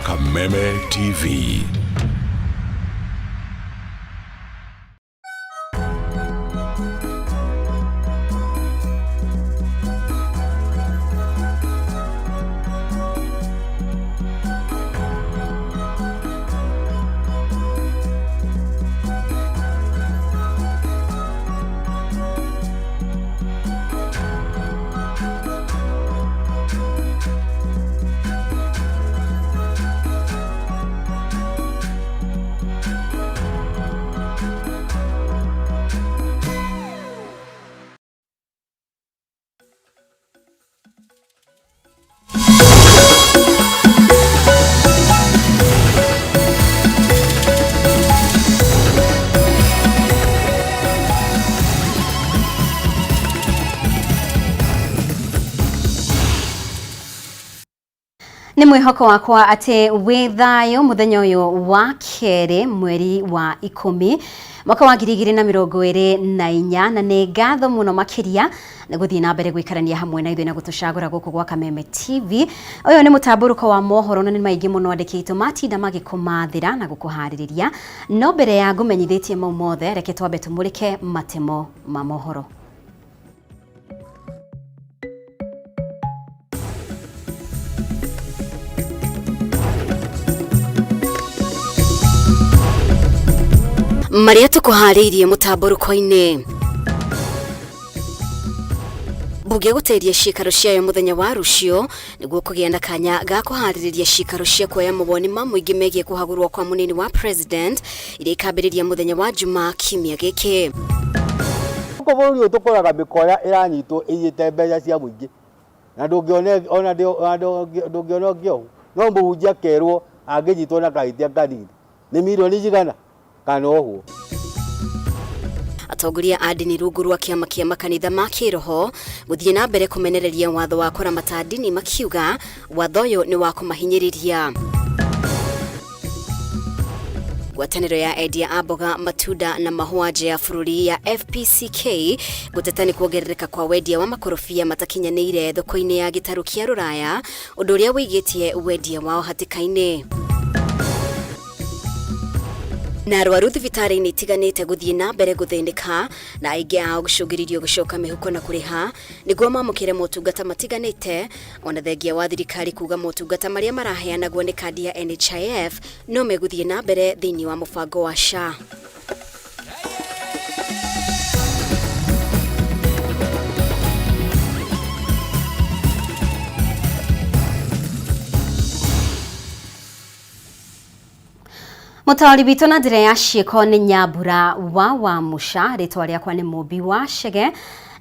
Kameme TV. Ni mwihoko wakwa ate withayo muthenya uyu wa kere mweri wa 10 mwaka wa 2024 na ni ngatho muno makiria na guthii na mbere gwikarania hamwe na ithuĩ na gutucagura guku gwa Kameme TV. Uyu ni mutamburuko wa mohoro na ni maingi muno andikitwo matinda magikumathira na gukuhaririria no mbere ya ngumenyithitie mau mothe reke twambe tumurike matemo ma mohoro. Maria tukuhariirie mutamburuko-ini. Bunge guteithia ciikaro ciayo muthenya wa rucio niguo kugia na kanya ga kuhaririria ciikaro cia kuoya mawoni ma muingi megie kuhagurwo kwa munini wa president iria ikambiriria muthenya wa Juma kiumia giki. Ko bũrũri ũyũ tũkoraga mĩkoya ĩranyitwo ĩiyĩte mbeca cia mũingĩ na ndũngĩona ũngĩohu no mũhunjia kerwo angĩnyitwo na kahĩtia kanini nĩ milioni cigana kana ũguo. Atongoria a ndini rungu rwa kiama kia makanitha ma kiroho guthie na mbere kumenereria watho wa kuramata ndini makiuga watho ũyũ ni wa kumahinyĩrĩria. Ngwatanĩro ya endia a mboga, matunda na mahũa nja ya bũrũri ya FPCK gũteta nĩ kuongerereka kwa wendia wa makorobia matakinyanĩire thoko-inĩ ya gĩtarũ kĩa Rũraya, ũndũ ũrĩa wĩigĩtie wendia wao hatĩka-inĩ. Na arwaru thibitarĩ-inĩ itiganĩte guthie na mbere guthĩnĩka na aingĩ ao gũcũngĩrĩrio gũcoka mĩhuko na kũrĩha nĩguo mamũkĩre motungata matiganĩte, ona thengia wa thirikari kuga motungata marĩa maraheanagwo nĩ kandi ya NHIF no meguthie na mbere thĩinĩ wa mũbango wa SHA. Mutawari bitu na njĩra ya ciĩko nĩ Nyambura wa Musha, rĩtwa rĩakwa nĩ Mũmbi wa Chege.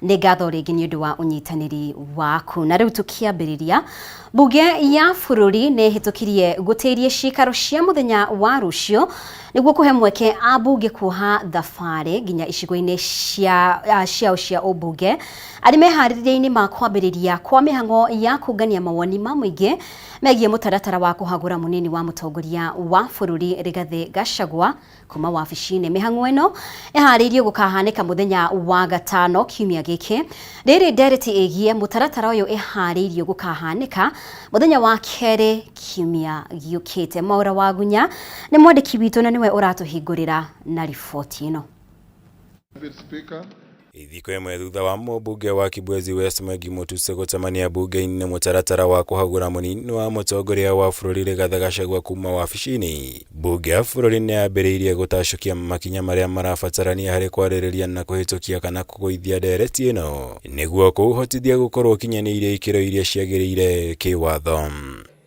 Nĩ ngatho rĩngĩ nĩ ũndũ wa ũnyitanĩri waku. Na rĩu tũkĩambĩrĩria, bunge ya bũrũri nĩ hĩtũkirie gũtĩrie ciikaro cia muthenya wa rucio nĩguo kũhe mweke ambunge kuoha thabarĩ nginya icigo-inĩ ciao cia ũmbunge arĩ meharĩrĩria-inĩ ma kwambĩrĩria kwa mĩhang'o ya kũngania mawoni ma mũingĩ megie mũtaratara wa kũhagũra munini wa mũtongoria wa bũrũri Rigathi Gachagua kuma wabici-inĩ. Mĩhang'o ĩno ĩharĩirio gũkahanĩka muthenya wa gatano kiumia gĩkĩ. Rĩrĩ ndereti ĩgie mũtaratara ũyũ ĩharĩirio gũkahanĩka muthenya wa kerĩ kiumia gĩũkĩte. Maura wa Gunya nĩ mwandĩki witũ na niwe ũratuhingũrĩra na riboti ĩno. Ithiko ĩmwe thutha wa mũmbunge wa Kibwezi West Mwangi Mutuse gũcemania bunge-inĩ mũtaratara wa kũhagũra mũnini wa mũtongoria wa bũrũri Rigathi Gachagua kuma wabici-inĩ. Bunge ya bũrũri nĩ yambĩrĩirie gũtacũkia makinya marĩa marabatarania harĩ kwarĩrĩria na kũhĩtũkia kana kũgũithia ndereti ĩno nĩguo kũhotithia gũkorwo kinyanĩire ikĩro iria ciagĩrĩire kĩwatho.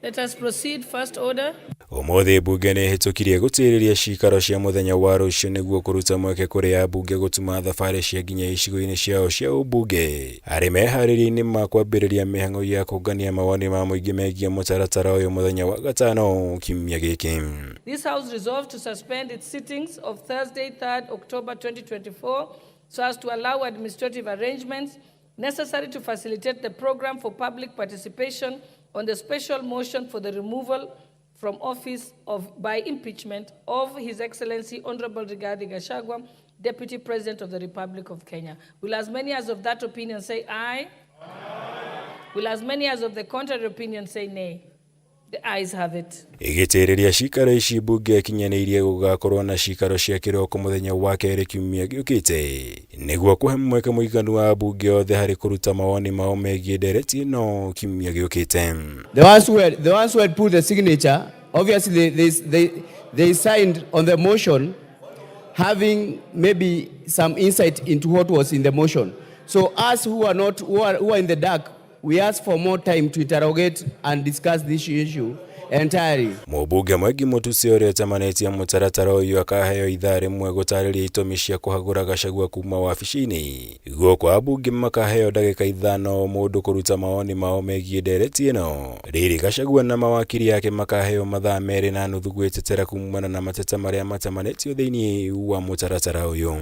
Let us proceed. First order. Ũmũthĩ bunge nĩ hĩtũkirie gũtĩrĩria ciikaro cia muthenya wa rũciũ nĩguo kũruta mweke kũrĩ ambunge gũtuma thabarĩ cia nginya icigo-inĩ ciao cia ũmbunge arĩ meharĩrĩria-inĩ ma kwambĩrĩria mĩhang'o ya kũngania mawoni ma mũingĩ megie mũtaratara ũyũ muthenya wa gatano kiumia gĩkĩ. This House resolved to suspend its sittings of Thursday, 3rd October 2024 so as to allow administrative arrangements necessary to facilitate the program for public participation on the special motion for the removal from office by impeachment of His Excellency Honorable Rigathi Gachagua, Deputy President of the Republic of Kenya. Will as many as of that opinion say aye? Aye. Will as many as of the contrary opinion say nay? The ayes have it. Igitiriria cikaro ici bunge kinyanĩirie gugakorwo na cikaro cia kiroko muthenya wa kerĩ kiumia gĩũkĩte nĩguo kuhe mweke mũiganu wa bunge othe harĩ kũruta mawoni mao megiĩ ndereti ĩno kiumia gĩũkĩte. The ones who had put the signature, obviously they signed on the motion having maybe some insight into what was in the motion. So us who are in the dark, we ask for more time to interrogate and discuss this issue entirely. Mũbunge Mwangi Mũtuse ũrĩa ũtamanĩtie mũtaratara ũyũ akaheo ithaa rĩmwe gũtarĩria itũmi cia kũhagũra Gachagua kuma wabici-inĩ. Gũkũ abunge makaheo ndagĩka ithano mũndũ kũruta mawoni mao megiĩ ndereti ĩno. Rĩrĩ Gachagua na mawakiri yake makaheo mathaa merĩ na nuthu gwĩtetera kumana na mateta marĩa matamanĩtio thĩinĩ wa mũtaratara ũyũ.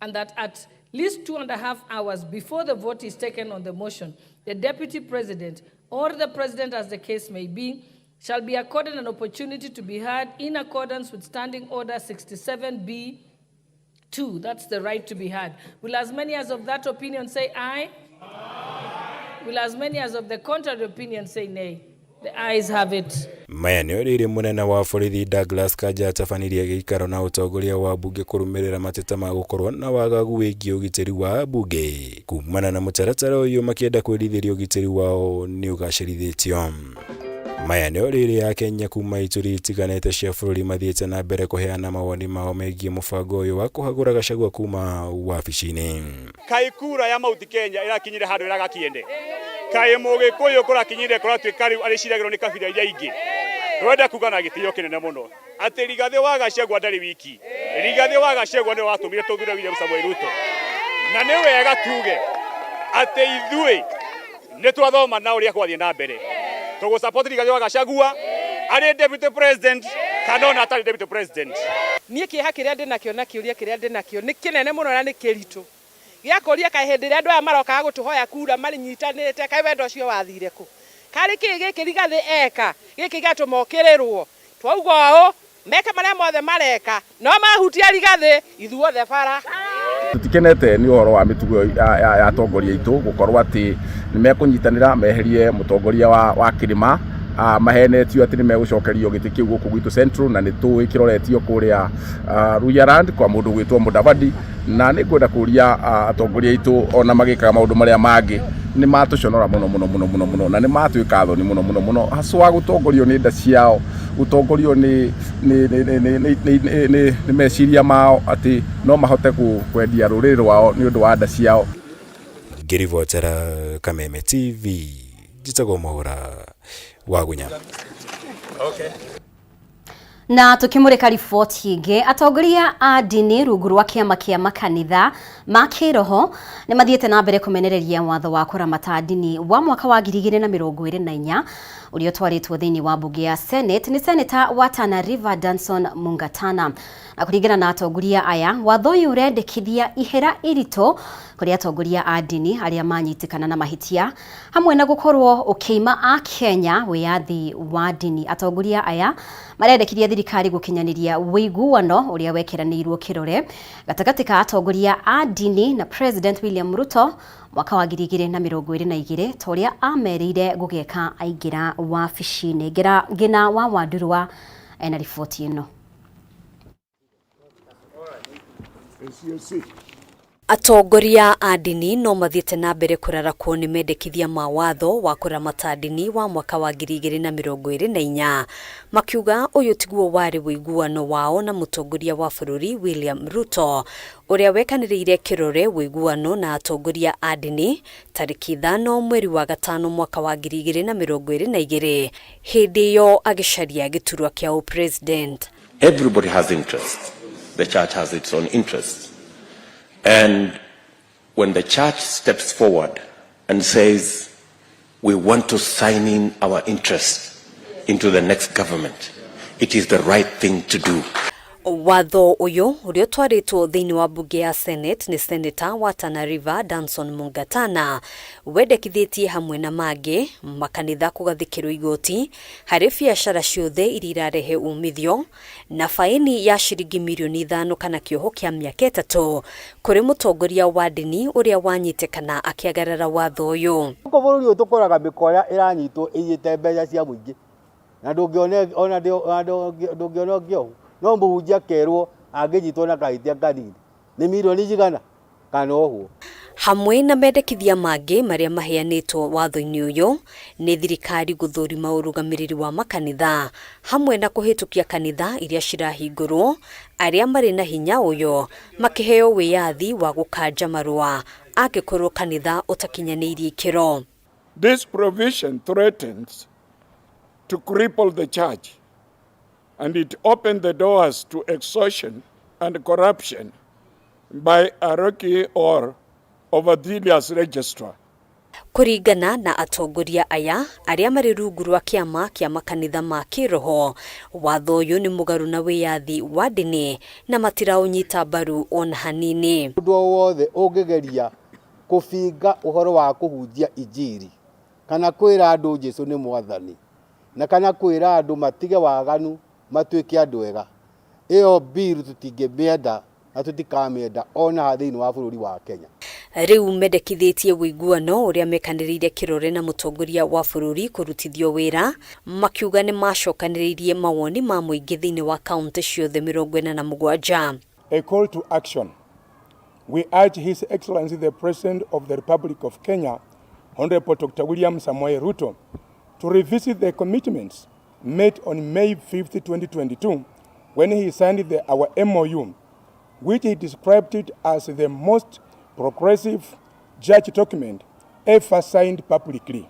And that at least 2.5 hours before the vote is taken on the motion, the Deputy President or the President, as the case may be, shall be accorded an opportunity to be heard in accordance with Standing Order 67B2. That's the right to be heard. Will as many as of that opinion say aye? Aye. Will as many as of the contrary opinion say nay? The ayes have it. Maya nĩ rĩrĩ mũnene wa borithi Douglas Kanja atabanirie gĩikaro na ũtongoria wa bunge kũrũmĩrĩra mateta ma gũkorwo na wagagu wĩgiĩ ũgitĩri wa bunge. Kumana na mũtaratara ũyũ makĩenda kwĩrithĩria ũgitĩri wao nĩ ũgacĩrithĩtio. Maya nĩ rĩrĩ ya Kenya kuma ituri itiganĩte cia bũrũri mathiĩte na mbere kũheana mawoni mao megiĩ mũbango ũyũ wa kũhagũra Gachagua kuma wabici-inĩ. Kai kura ya Mount Kenya irakinyire handũ ĩragakiende. Kai mũgĩkũyũ kũrakinyire kũratuĩka rĩu arĩciragĩrwo nĩ kabira iria ingĩ. Twenda kuga na gĩtĩo kĩnene mũno. Atĩ Rigathĩ wa Gachagua ndarĩ wiki. Rigathĩ wa Gachagua nĩ watũmire tũthure William Samoei Ruto. Na nĩ wega tuge atĩ ithuĩ nĩ twathoma na ũrĩa kwathiĩ na mbere. Togo support Rigathĩ wa Gachagua arĩ Deputy President kana ona atarĩ Deputy President. Niĩ kĩeha kĩrĩa ndĩnakĩo na kĩũria kĩrĩa ndĩnakĩo nĩ kĩnene mũno na nĩ kĩritũ. Gĩakũria kaĩ hĩndĩ ĩrĩa andũ aya marokaga gũtũhoya kura marinyitanĩte kaĩ wendo ũcio wathire kũ. Karĩ kĩĩ gĩkĩ Rigathĩ eka gĩkĩ gĩatũmokĩrĩrwo. Twauga ũũ meke marĩa mothe mareka no mahutia Rigathĩ ithuothe bara. Tutikenete nĩ ũhoro wa mĩtugo ya atongoria aitũ gũkorwo atĩ nĩ mekũnyitanĩra meherie mũtongoria wa kĩrĩma mahenetio atĩ nĩ megũcokerio gĩtĩ kĩu gũkũ gwitũ Central na nĩ tũĩ kĩroretio kũrĩa Ruyaland kwa mũndũ gwĩtwo Mudavadi na nĩ ngwenda kũria atongoria aitũ ona magĩkaga maũndũ marĩa mangĩ nĩ matũconora mũno na nĩ matuĩka thoni mũno haswa gũtongorio nĩ nda ciao gũtongorio nĩ meciria mao atĩ no mahote kwendia rũrĩrĩ rwao nĩ ũndũ wa nda ciao. Ngĩribotera Kameme TV njĩtagwo Mohoro wagunya. Okay. Na tukimurika riboti ĩngĩ atongoria a ndini rungu rwa kĩama kĩa makanitha ma kĩroho nĩ mathiĩte na mbere kũmenereria watho wa kũramata ndini wa mwaka wa 2024 ũrĩa twarĩtwo thĩinĩ wa bunge ya Senate nĩ Senator wa Tana River Danson Mungatana. Na kũringana na atongoria aya watho ũyũ ũrendekithia ihera iritũ kũrĩ atongoria a ndini arĩa manyitikana na mahĩtia hamwe na gũkorwo ũkĩima a Kenya wĩyathi wa ndini. Atongoria aya marendekithia thirikari gũkinyanĩria wĩiguano ũrĩa wekeranĩirwo kĩrore gatagatĩ ka atongoria a ndini na President William Ruto mwaka wa 2022 ta ũrĩa amerire gũgeka aingĩra wabici-inĩ. Ngina wa Wandurwa ena riboti ĩno. Atongoria a ndini no mathiĩte na mbere kũrarakwo nĩ mendekithia ma watho wa kũramata ndini wa mwaka wa 2024 makiuga ũyũ tiguo warĩ wĩiguano wao na mũtongoria wa bũrũri William Ruto ũrĩa wekanĩrĩire kĩrore wĩiguano na atongoria a ndini tarĩki 5 mweri wa gatano mwaka wa 2022 hĩndĩ ĩyo agĩcaria gĩturwa kĩa president. Everybody has interest. The church has its own interest. And when the church steps forward and says, we want to sign in our interest into the next government, it is the right thing to do. Watho ũyũ ũrĩa twarĩtwo thĩinĩ wa bunge ya Senate nĩ Senator wa Tana River Danson Mungatana wendekithĩtie hamwe na mangĩ makanitha kũgathĩkĩrwo igoti harĩ biacara ciothe iria irarehe umithio na faini ya ciringi mirioni 5 kana kĩoho kĩa mĩaka 3 kũrĩ mũtongoria wa ndini ũrĩa wanyitĩkana akĩagarara watho ũyũ. Bũrũri ũyũ tũkoraga mĩkoya ĩranyitwo ĩiyĩte mbeca cia mũingĩ na ndũngĩona kĩo no mũhunjia kerwo angĩnyitwo na kahĩtia kanini nĩ mirioni cigana kana ũguo. Hamwe na mendekithia mangĩ marĩa maheanĩtwo watho-inĩ ũyũ nĩ thirikari gũthũrima ũrũgamĩrĩri wa makanitha hamwe na kũhĩtũkia kanitha iria cirahingũrwo arĩa marĩ na hinya ũyũ makĩheo wĩyathi wa gũkanja marũa angĩkorwo kanitha ũtakinyanĩirie ikĩro. This provision threatens to cripple the church and it opened the doors to extortion and corruption by a rocky or overzealous registrar. Kũringana na atongoria aya arĩa marĩ rungu rwa kĩama kĩa makanitha ma kĩroho, watho ũyũ nĩ mũgarũ na wĩyathi wa ndini na matiraũnyita mbaru ona hanini. Mũndũ wothe ũngĩgeria kũbinga ũhoro wa kũhunjia injiri kana kwĩra andũ Jesũ nĩ mwathani na kana kwĩra andũ matige waganu matuĩke andũ ega, ĩyo bill tũtingĩmĩenda na tũtikamĩenda ona thĩinĩ wa bũrũri wa Kenya. Rĩu mendekithĩtie wĩiguano ũrĩa mekanĩrĩire kĩrore na mũtongoria wa bũrũri kũrutithio wĩra, makiuga nĩ macokanĩrĩirie mawoni ma mũingĩ thĩinĩ wa kaunti ciothe 47. A call to action. We urge His Excellency the President of the Republic of Kenya, Honorable Dr. William Samoei Ruto, to revisit the commitments made on May 5th, 2022, when he signed our MOU, which he described it as the most progressive church document ever signed publicly.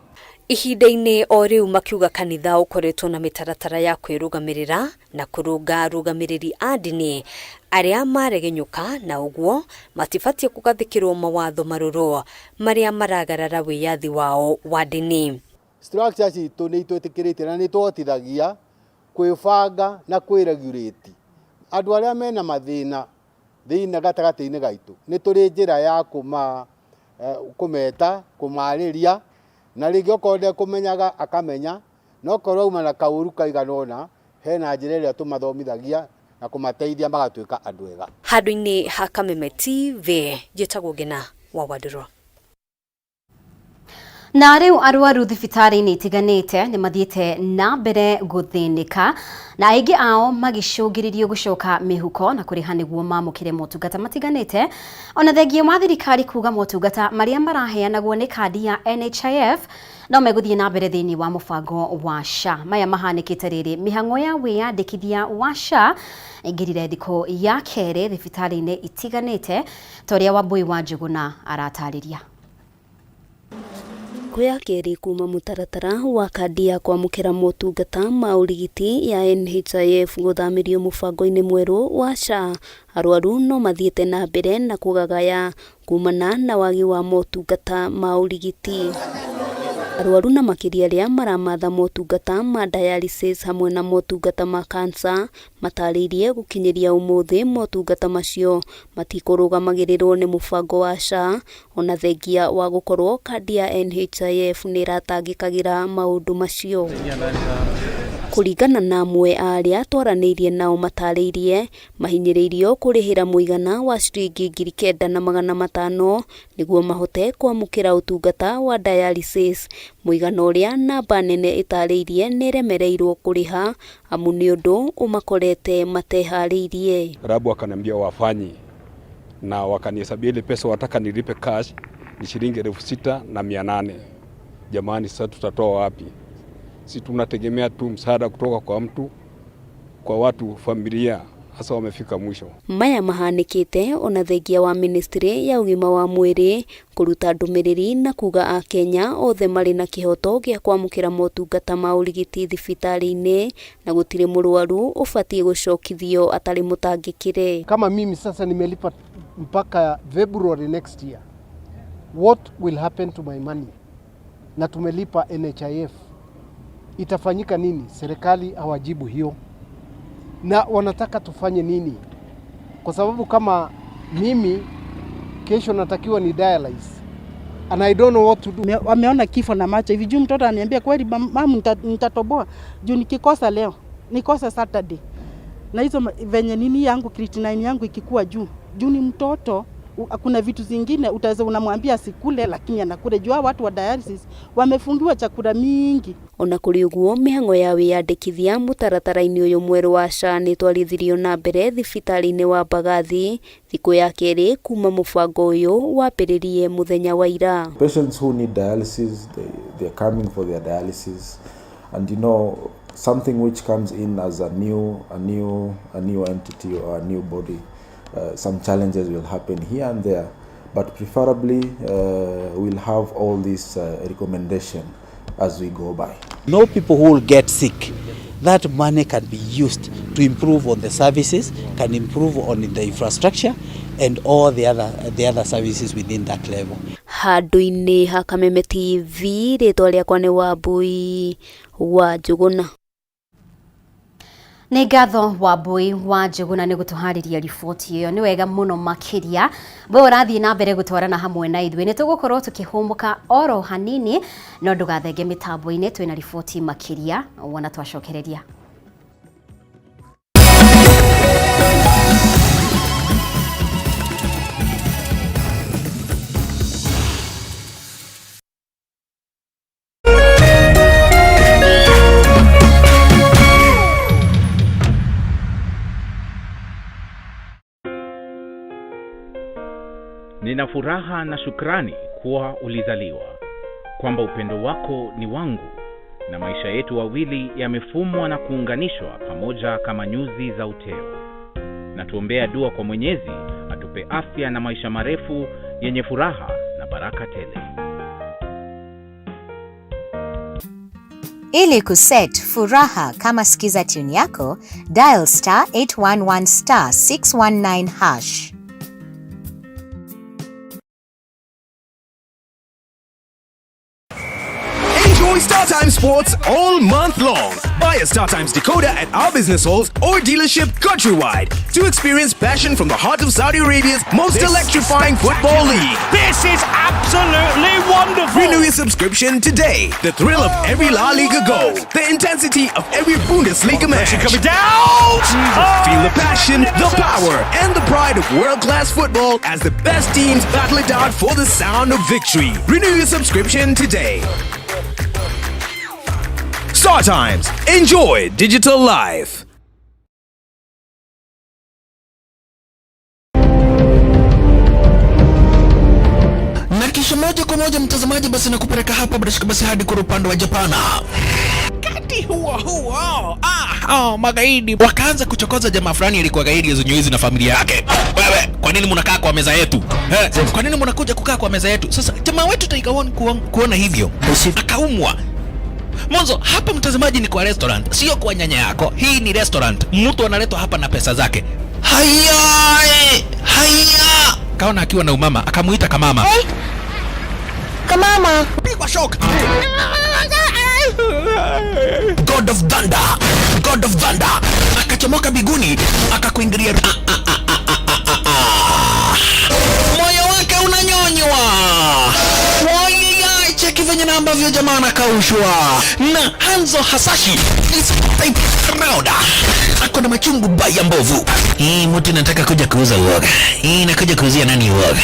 Ihinda-inĩ o rĩu makiuga kanitha ũkoretwo na mĩtaratara ya kwĩrũgamĩrĩra na kũrũnga arũgamĩrĩri a ndini arĩa maregenyũka na ũguo matibatiĩ kũgathĩkĩrwo mawatho marũrũ marĩa maragarara wĩyathi wao wa ndini. Structure citũ nĩ itwĩtĩkĩrĩte na nĩ tũhotithagia kwĩbanga na kwĩregulate andũ arĩa mena mathĩna thĩinĩ gatagatĩ-inĩ gaitũ. Nĩ tũrĩ njĩra ya kũmeta kũmarĩria na rĩngĩ okorwo ndekũmenyaga akamenya no korwo auma na kaũru kaigana ũna hena njĩra ĩrĩa tũmathomithagia na kũmateithia magatuĩka andũ ega. Handũ-inĩ ha Kameme TV njĩtagwo Ngina wa Wadũro. Na rĩu arwaru thibitarĩ-inĩ itiganĩte nĩ mathiĩte na mbere gũthĩnĩka na aingĩ ao magĩcũngĩrĩrio gũcoka mĩhuko na kũrĩha nĩguo mamũkĩre motungata matiganĩte, ona thengia wa thirikari kuga motungata marĩa maraheanagwo nĩ kandi ya NHIF no megũthiĩ na mbere thĩinĩ wa mũbango wa SHA. Maya mahanĩkĩte rĩrĩ mĩhang'o ya wĩyandĩkithia wa SHA ingĩrire thikũ ya kerĩ thibitarĩ-inĩ itiganĩte ta ũrĩa Wambui wa Njũgũna aratarĩria. Kwĩa kerĩ kuma mũtaratara wa kandi ya kwamũkĩra motungata ma ũrigiti ya NHIF gũthamĩrio mũbango-inĩ mwerũ wa SHA, arwaru no mathiĩte na mbere na kũgagaya kumana na wagi wa motungata ma ũrigiti. Arwaru na makĩria arĩa maramatha motungata ma dialysis hamwe na motungata ma cancer matarĩirie gũkinyĩria ũmũthĩ motungata macio matikũrũgamagĩrĩrwo nĩ mũbango wa SHA ona thengia wa gũkorwo kandi ya NHIF nĩ ratangĩkagĩra maũndũ macio. Kũringana na amwe arĩa twaranĩirie nao matarĩirie mahinyĩrĩirio kũrĩhĩra mũigana wa ciringi 9,500 nĩguo mahote kwamũkĩra ũtungata wa dialysis, mũigana ũrĩa namba nene ĩtarĩirie nĩ remereirwo kũrĩha amu nĩ ũndũ ũmakorete mateharĩirie. Rabu wakaniambia wafanyi na wakanihesabia ile pesa wataka nilipe cash ni shilingi 6,800. Jamani, sasa tutatoa wapi? Si tunategemea tu msaada kutoka kwa mtu, kwa watu, familia, hasa wamefika mwisho. Maya mahanĩkĩte ona thengia wa ministry ya ũgima wa mwĩrĩ kũruta ndũmĩrĩri na kuga a Kenya othe marĩ na kĩhoto gĩa kwamũkĩra motungata ma ũrigiti thibitarĩ-inĩ na gũtirĩ mũrwaru ũbatiĩ gũcokithio atarĩ mũtangĩkĩre. Kama mimi sasa nimelipa mpaka February next year, what will happen to my money? Na tumelipa NHIF, itafanyika nini? Serikali hawajibu hiyo. Na wanataka tufanye nini? Kwa sababu kama mimi kesho natakiwa ni dialyze and I don't know what to do. Wameona kifo na macho hivi. Juu mtoto ananiambia kweli mama nitatoboa. Juu nikikosa leo, nikosa Saturday. Na hizo venye nini yangu creatinine yangu ikikuwa juu. Juu ni mtoto kuna vitu zingine utaweza unamwambia sikule, lakini anakule. Jua watu wa dialysis wamefungiwa chakula mingi. Ona kuri uguo mihango ya wiyandikithia mutaratara-ini uyu mweru wa SHA ni twarithirio na mbere thibitari-ini wa Bagathi thiku ya keri kuma mubango uyu wambiririe muthenya wa ira. Patients who need dialysis, they are coming for their dialysis, and you know, something which comes in as a new entity or a new body, some challenges will happen here and there, but preferably we'll have all these recommendation as we go by. No people who will get sick. That money can be used to improve on the services, can improve on the infrastructure and all the other services within that level. Handu-ini ha Kameme TV, ritwa riakwa ni Wambui wa Njuguna. Nĩ ngatho Wambui wa Njuguna nĩ gũtũharĩria riboti ĩyo. Nĩ wega mũno makĩria we ũrathiĩ na mbere gũtwarana hamwe na ithuĩ. Nĩ tũgũkorwo tũkĩhũmũka oro hanini, no ndũgathenge mĩtambo-inĩ, twĩna riboti makĩria wona twacokereria. Nina furaha na shukrani kuwa ulizaliwa, kwamba upendo wako ni wangu, na maisha yetu wawili yamefumwa na kuunganishwa pamoja kama nyuzi za uteo. Na tuombea dua kwa Mwenyezi atupe afya na maisha marefu yenye furaha na baraka tele. Ili kuset furaha kama sikiza tune yako, dial *811 *619#. Enjoy StarTimes Sports all month long. Buy a StarTimes decoder at our business halls or dealership countrywide to experience passion from the heart of Saudi Arabia's most electrifying football league. This is absolutely wonderful. Renew your subscription today. The thrill of every La Liga goal, the intensity of every Bundesliga match. Coming down. Feel the passion, the power, and the pride of world-class football as the best teams battle it out for the sound of victory. Renew your subscription today. StarTimes. Enjoy digital life. Na kisha moja kwa moja mtazamaji, basi nakupeleka hapa basi hadi kwa upande wa Japana. Kati huo magaidi wakaanza kuchokoza jamaa fulani alikuwa gaidi ya Zunyuizi na familia yake. Wewe, kwa nini mnakaa kwa meza yetu? Kwa nini mnakuja kukaa kwa meza yetu? Sasa jamaa wetu Taigawon kuona hivyo akaumwa. Mwanzo hapa mtazamaji ni kwa restaurant, sio kwa nyanya yako. Hii ni restaurant. Mtu analetwa hapa na pesa zake. Haya. Kaona akiwa na umama, akamuita Kamama. Kamama. Pigwa shock. God of Thunder. Akachomoka biguni, akakuingilia. Moyo wake unanyonywa. Cheki venye na ambavyo jamaa anakaushwa. Na Hanzo Hasashi ako na machungu baya mbovu. Mtu nataka kuja kuuza uoga. Nakuja kuuzia nani uoga?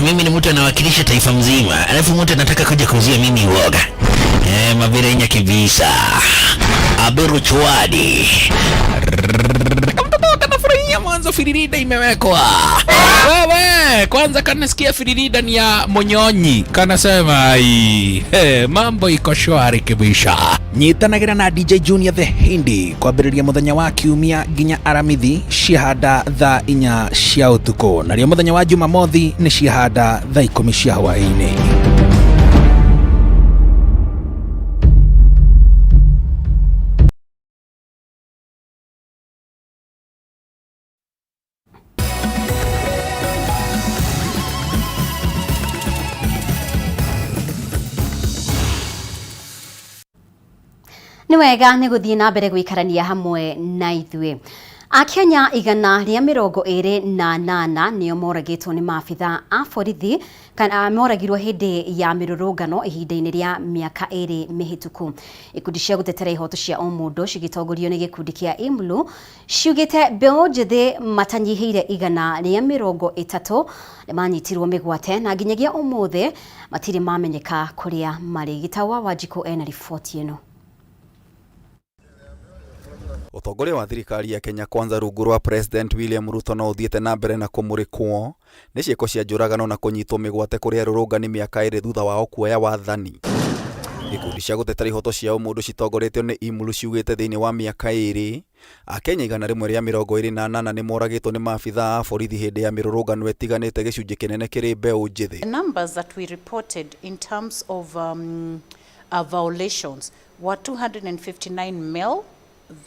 Mimi ni mtu anawakilisha taifa mzima, alafu mtu anataka kuja kuuzia mimi uoga. Mabirenya kibisa. Aberu chwadi. Kanafurahia mwanzo firirida imewekwa. Wewe, kwanza kanasikia firirida ni ya Monyonyi. Kanasema mambo iko shwari kibisha. Nyitanagira na DJ Junior the Hindi kwa biriria muthenya wa kiumia ginya aramithi shihada tha inya cia utuko. Na rio muthenya wa Jumamothi ni shihada tha 10 cia hwaini. Nĩ wega nĩ gũthiĩ na mbere gũikarania hamwe na ithuĩ. Akenya igana rĩa 28 nĩo moragĩtwo nĩ maabitha a borithi kana moragirwo hĩndĩ ya mĩrũrũngano ihinda-inĩ rĩa mĩaka 2 mĩhĩtũku. Ikundi cia gũtetera ihoto cia o mũndũ cigĩtongorio nĩ gĩkundi kĩa IMLU ciugĩte mbeũ njĩthĩ matanyihĩire igana rĩa 30 nĩmanyitirwo mĩgwate na nginyagia ũmũthĩ matirĩ mamenyeka kũrĩa marĩ. Gĩtawa Wanjikũ ena riboti ĩno. Utongoria wa thirikari ya Kenya Kwanza rungu rwa President William Ruto no uthiĩte na mbere na kũmũrĩkwo nĩ ciĩko cia njũragano na kũnyitwo mĩgwate kũrĩ arũrũngani mĩaka 2 thutha wao kuoya wathani. Ikundi cia gũtetera ihoto cia mũndũ citongoretio nĩ IMLU ciugĩte thĩinĩ wa mĩaka 2 Akenya igana rĩmwe rĩa 28 nĩ moragĩtwo nĩ maabitha a borithi hĩndĩ ya mĩrũrũngano ĩtiganĩte gĩcunjĩ kĩnene kĩrĩ mbeũ njĩthĩ. The numbers that we reported in terms of violations were 259 male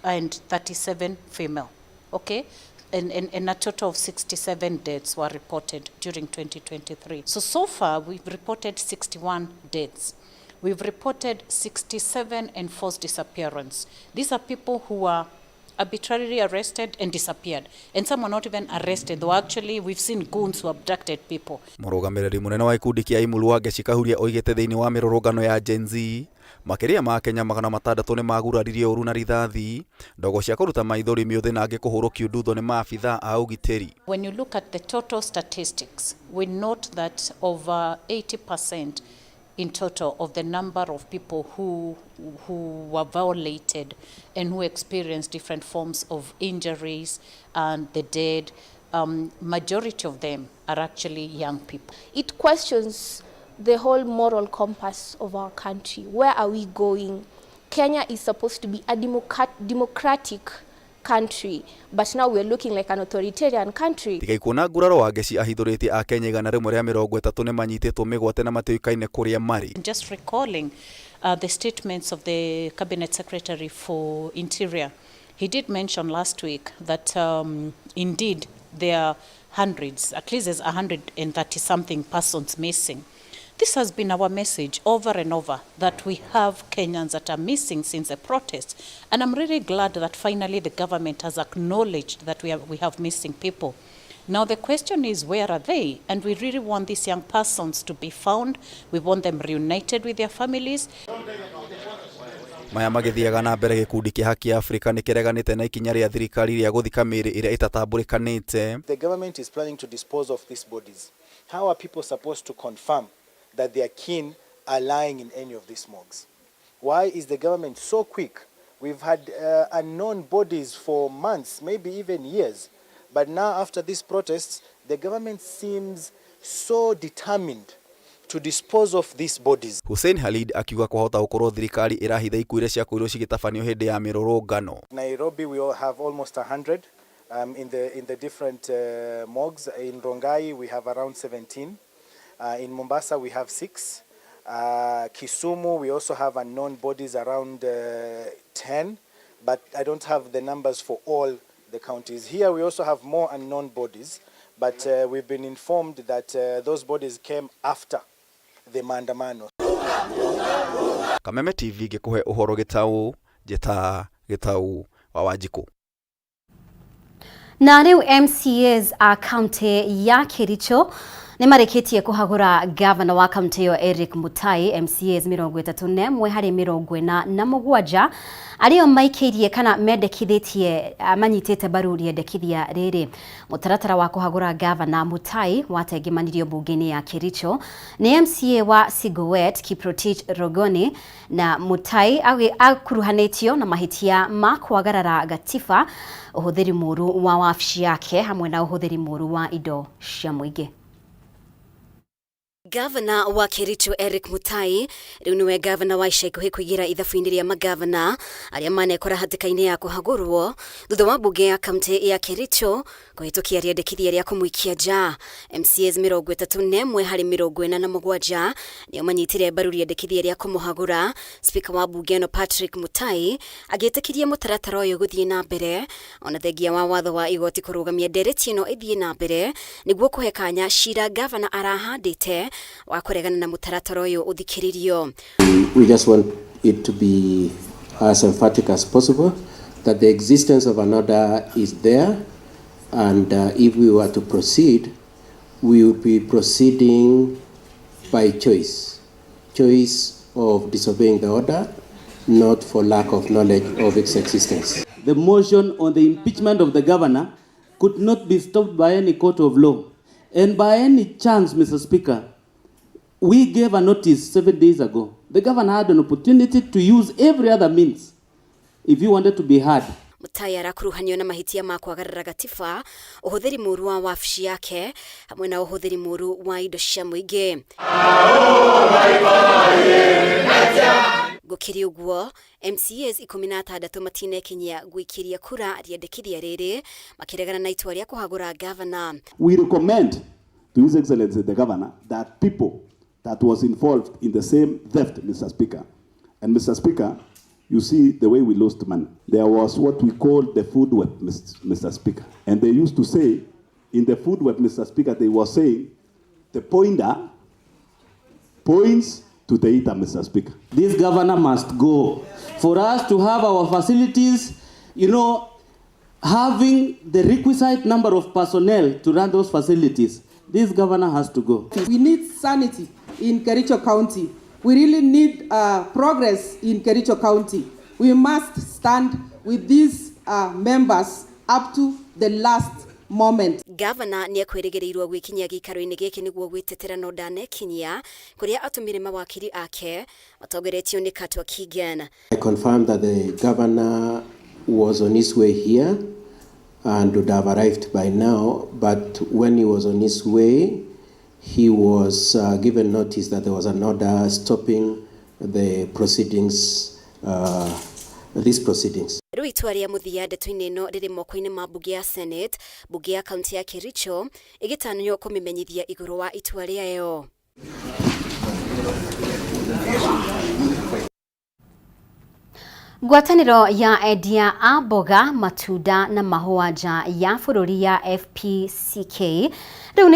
and 37 female, okay? And a total of 67 deaths were reported during 2023. So far, we've reported 61 deaths. We've reported 67 enforced disappearance. These are people who were arbitrarily arrested and disappeared. And some were not even arrested, though actually we've seen goons who abducted people. Mũrũgamĩrĩri mũnene wa ikundi kĩa IMLU Wangeci Kahuria oigĩte thĩinĩ wa mĩrũrũngano ya Gen Z makĩria ma Kenya 600 nĩ maguraririe ũru na rithathi, ndogo cia kũruta maithori mĩũthĩ na angĩ kũhũrwo kiundutho nĩ maabitha a ũgitĩri. When you look at the total statistics, we note that over 80% in total of the number of people who were violated and who experienced different forms of injuries and the dead, majority of them are actually young people. It questions the whole moral compass of our country. Where are we going? Kenya is supposed to be a democratic country, but now we're looking like an authoritarian country. Tigai kuona nguraro Wangeci ahithũrĩtie a Kenya igana rĩmwe rĩa 30 nĩ manyitĩtwo mĩgwate na matĩoĩkaine kũrĩa marĩ. Just recalling the statements of the Cabinet Secretary for Interior, he did mention last week that indeed there are hundreds, at least there's 130-something persons missing. This has been our message over and over, that we have Kenyans that are missing since the protests. And I'm really glad that finally the government has acknowledged that we have missing people. Now the question is, where are they? And we really want these young persons to be found. We want them reunited with their families. Maya magĩthiaga na mbere gĩkundi kĩa Haki Afrika nĩ kĩreganĩte na ikinya rĩa thirikari rĩa gũthika mĩĩrĩ ĩrĩa ĩtatambũrĩkanĩte. The government is planning to dispose of these bodies. How are people supposed to confirm that their kin are lying in any of these morgues? Why is the government so quick? We've had unknown bodies for months, maybe even years. But now after these protests, the government seems so determined to dispose of these bodies. Hussein Khalid akiuga kwahota gũkorwo thirikari ĩrahitha ikuũ iria ciakorirwo cigĩtabanio hĩndĩ ya mĩrũrũngano. Nairobi we all have almost 100 in the different morgues. In Rongai we have around 17. In Mombasa we have 6. Kisumu we also have unknown bodies around 10, but I don't have the numbers for all the counties. Here we also have more unknown bodies, but we've been informed that those bodies came after the maandamano. Kameme TV gĩkũhe ũhoro Gĩtaũ, Gĩtaũ wa Wanjikũ. Na rĩu MCAs a kaunti ya Kericho nĩ marĩkĩtie kũhagũra gavana wa kaunti ĩyo Eric Mutai. MCAs 31 harĩ 47 arĩa maikĩirie kana mendekithĩtie manyitĩte mbaru rĩendekithia rĩrĩ. Mũtaratara wa kũhagũra gavana Mutai watengĩmanirio mbunge-inĩ ya Kericho nĩ MCA wa Sigowet Kiprotich Rogoni, na Mutai akuruhanĩtio na mahĩtia ma kwagarara gatiba, ũhũthĩri mũru wa wabici yake hamwe na ũhũthĩri mũru wa indo cia mũingĩ. Gavana wa Kericho Eric Mutai rĩu nĩwe gavana wa ica ikuhĩ kũigĩra ithabu-inĩ rĩa magavana arĩa manekora hatĩka-inĩ ya kũhagũrwo thutha wa mbunge ya kaunti ya Kericho kũhĩtũkia rĩendekithia rĩa kũmũikia nja. MCAs 31 harĩ 47 nĩo manyitire mbaru rĩendekithia rĩa kũmũhagũra. Spika wa mbunge ĩno Patrick Mutai agĩtĩkĩria mũtaratara ũyũ gũthiĩ na mbere ona thengia wa watho wa igoti kũrũgamia ndereti ĩno ĩthiĩ na mbere nĩguo kũhe kanya cira gavana arahandĩte wa kũregana na mũtaratara ũyũ ũthikĩrĩrio. We just want it to be as emphatic as possible that the existence of an order is there, and if we were to proceed, we would be proceeding by choice of disobeying the order, not for lack of knowledge of its existence. The motion on the impeachment of the governor could not be stopped by any court of law. And by any chance, Mr. Speaker, we gave a notice 7 days ago. The governor had an opportunity to use every other means if he wanted to be heard. Mutai arakuruhanio na mahitia ma kwagarara gatiba, uhuthiri muru wa wabici yake hamwe na uhuthiri muru wa indo cia muingi. Gukiri uguo, MCAs 16 matinekinyia gwikiria kura riendekithia riri makiregana na itua ria kuhagura governor. We recommend to His Excellency the Governor that people that was involved in the same theft, Mr. Speaker. And Mr. Speaker, you see the way we lost money. There was what we call the food web, Mr. Speaker. And they used to say, in the food web, Mr. Speaker, they were saying, the pointer points to the eater, Mr. Speaker. This governor must go. For us to have our facilities, having the requisite number of personnel to run those facilities, this governor has to go. We need sanity in Kericho County. We really need progress in Kericho County. We must stand with these members up to the last moment. Governor ni akwirigirirwo gwikinyia gikaro-ini giki niguo gwitetera no ndanekinyia kuria atumire mawakiri ake matongoretio ni Katwa Kigen. I confirm that the governor was on his way here and would have arrived by now, but when he was on his way, he was given notice that there was an order stopping the proceedings, these proceedings. Riu itua ria muthia ndeto-ini ino riri moko-ini ma bunge ya Senate, bunge ya kaunti ya Kericho igitanio kumimenyithia iguru wa itua riayo. Ngwataniro ya endia a mboga, matunda na mahũa nja ya bũrũri ya FPCK riu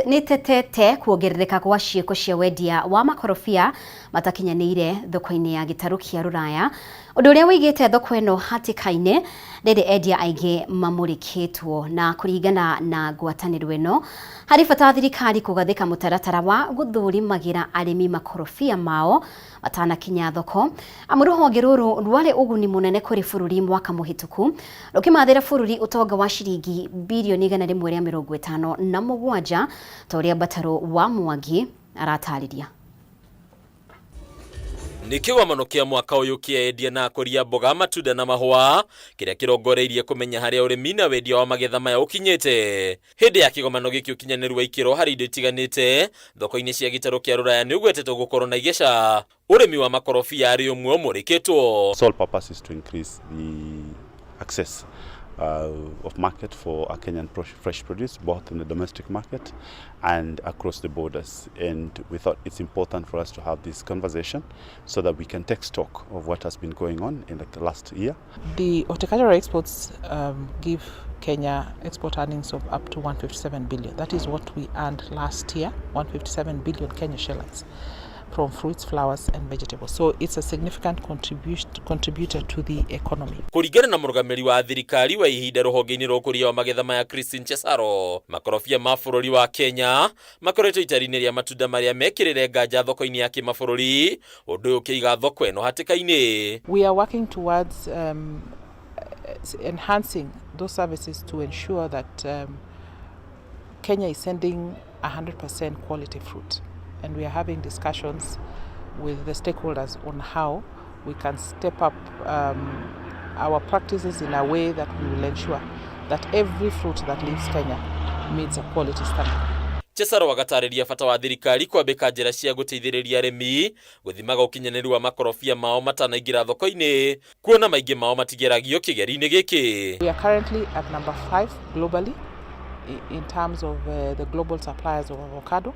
nitetete kuongerereka kwa ciĩko cia wendia wa makorobia matakinyanĩire thoko-inĩ ya gĩtarũ kĩa Rũraya, ũndũ ũrĩa wĩigĩte thoko ĩno hatĩka-inĩ rĩrĩ endia aingĩ mamũrĩkĩtwo. Na kũringana na ngwatanĩro ĩno, harĩ bata thirikari kũgathĩka mũtaratara wa gũthũrimagĩra arĩmi makorobia mao matanakinya thoko, amu rũhonge rũrũ rwarĩ ũguni mũnene kũrĩ bũrũri mwaka mũhĩtũku rũkĩmathĩra bũrũri ũtonga wa ciringi birioni 157 ta ũrĩa Mbataro wa Mwangi aratarĩria. Nĩ kĩgomano kĩa mwaka ũyũ kĩa endia na akũria mboga, matunda na mahũa kĩrĩa kĩrongoreirie kũmenya harĩa ũrĩmi na wendia wa magetha maya ũkinyĩte. Hĩndĩ ya kĩgomano gĩkĩ ũkinyanĩru wa ikĩro harĩ indo itiganĩte thoko-inĩ cia gĩtarũ kĩa Rũraya nĩ ũgwetetwo gũkorwo na igeca. Ũrĩmi wa makorobia arĩ ũmwe ũmũrĩkĩtwo. Sole purpose is to increase the access of market for our Kenyan fresh produce, both in the domestic market and across the borders. And we thought it's important for us to have this conversation so that we can take stock of what has been going on in the last year. The horticultural exports give Kenya export earnings of up to 157 billion. That is what we earned last year, 157 billion Kenya shillings from fruits, flowers and vegetables. So it's a significant contributor to the economy. Kũringana na mũrũgamĩrĩri wa thirikari wa ihinda rũhonge-inĩ rwa ũkũria wa magetha maya Christine Chesaro, makorobia ma bũrũri wa Kenya makoretwo itari-inĩ rĩa matunda marĩa mekĩrĩre nganja thoko-inĩ ya kĩmabũrũri, ũndũ ũyũ ũkĩiga thoko ĩno hatĩka-inĩ. We are working towards enhancing those services to ensure that Kenya is sending 100% quality fruit. And we are having discussions with the stakeholders on how we can step up our practices in a way that we will ensure that every fruit that leaves Kenya meets a quality standard. Chesaro wagatarĩria bata wa thirikari kwambĩka njĩra cia gũteithĩrĩria arĩmi gũthimaga ũkinyanĩru wa makorobia mao matanaingĩra thoko-inĩ, kuona maingĩ mao matigeragio kĩgeri-inĩ gĩkĩ. We are currently at number 5 globally in terms of the global suppliers of avocado.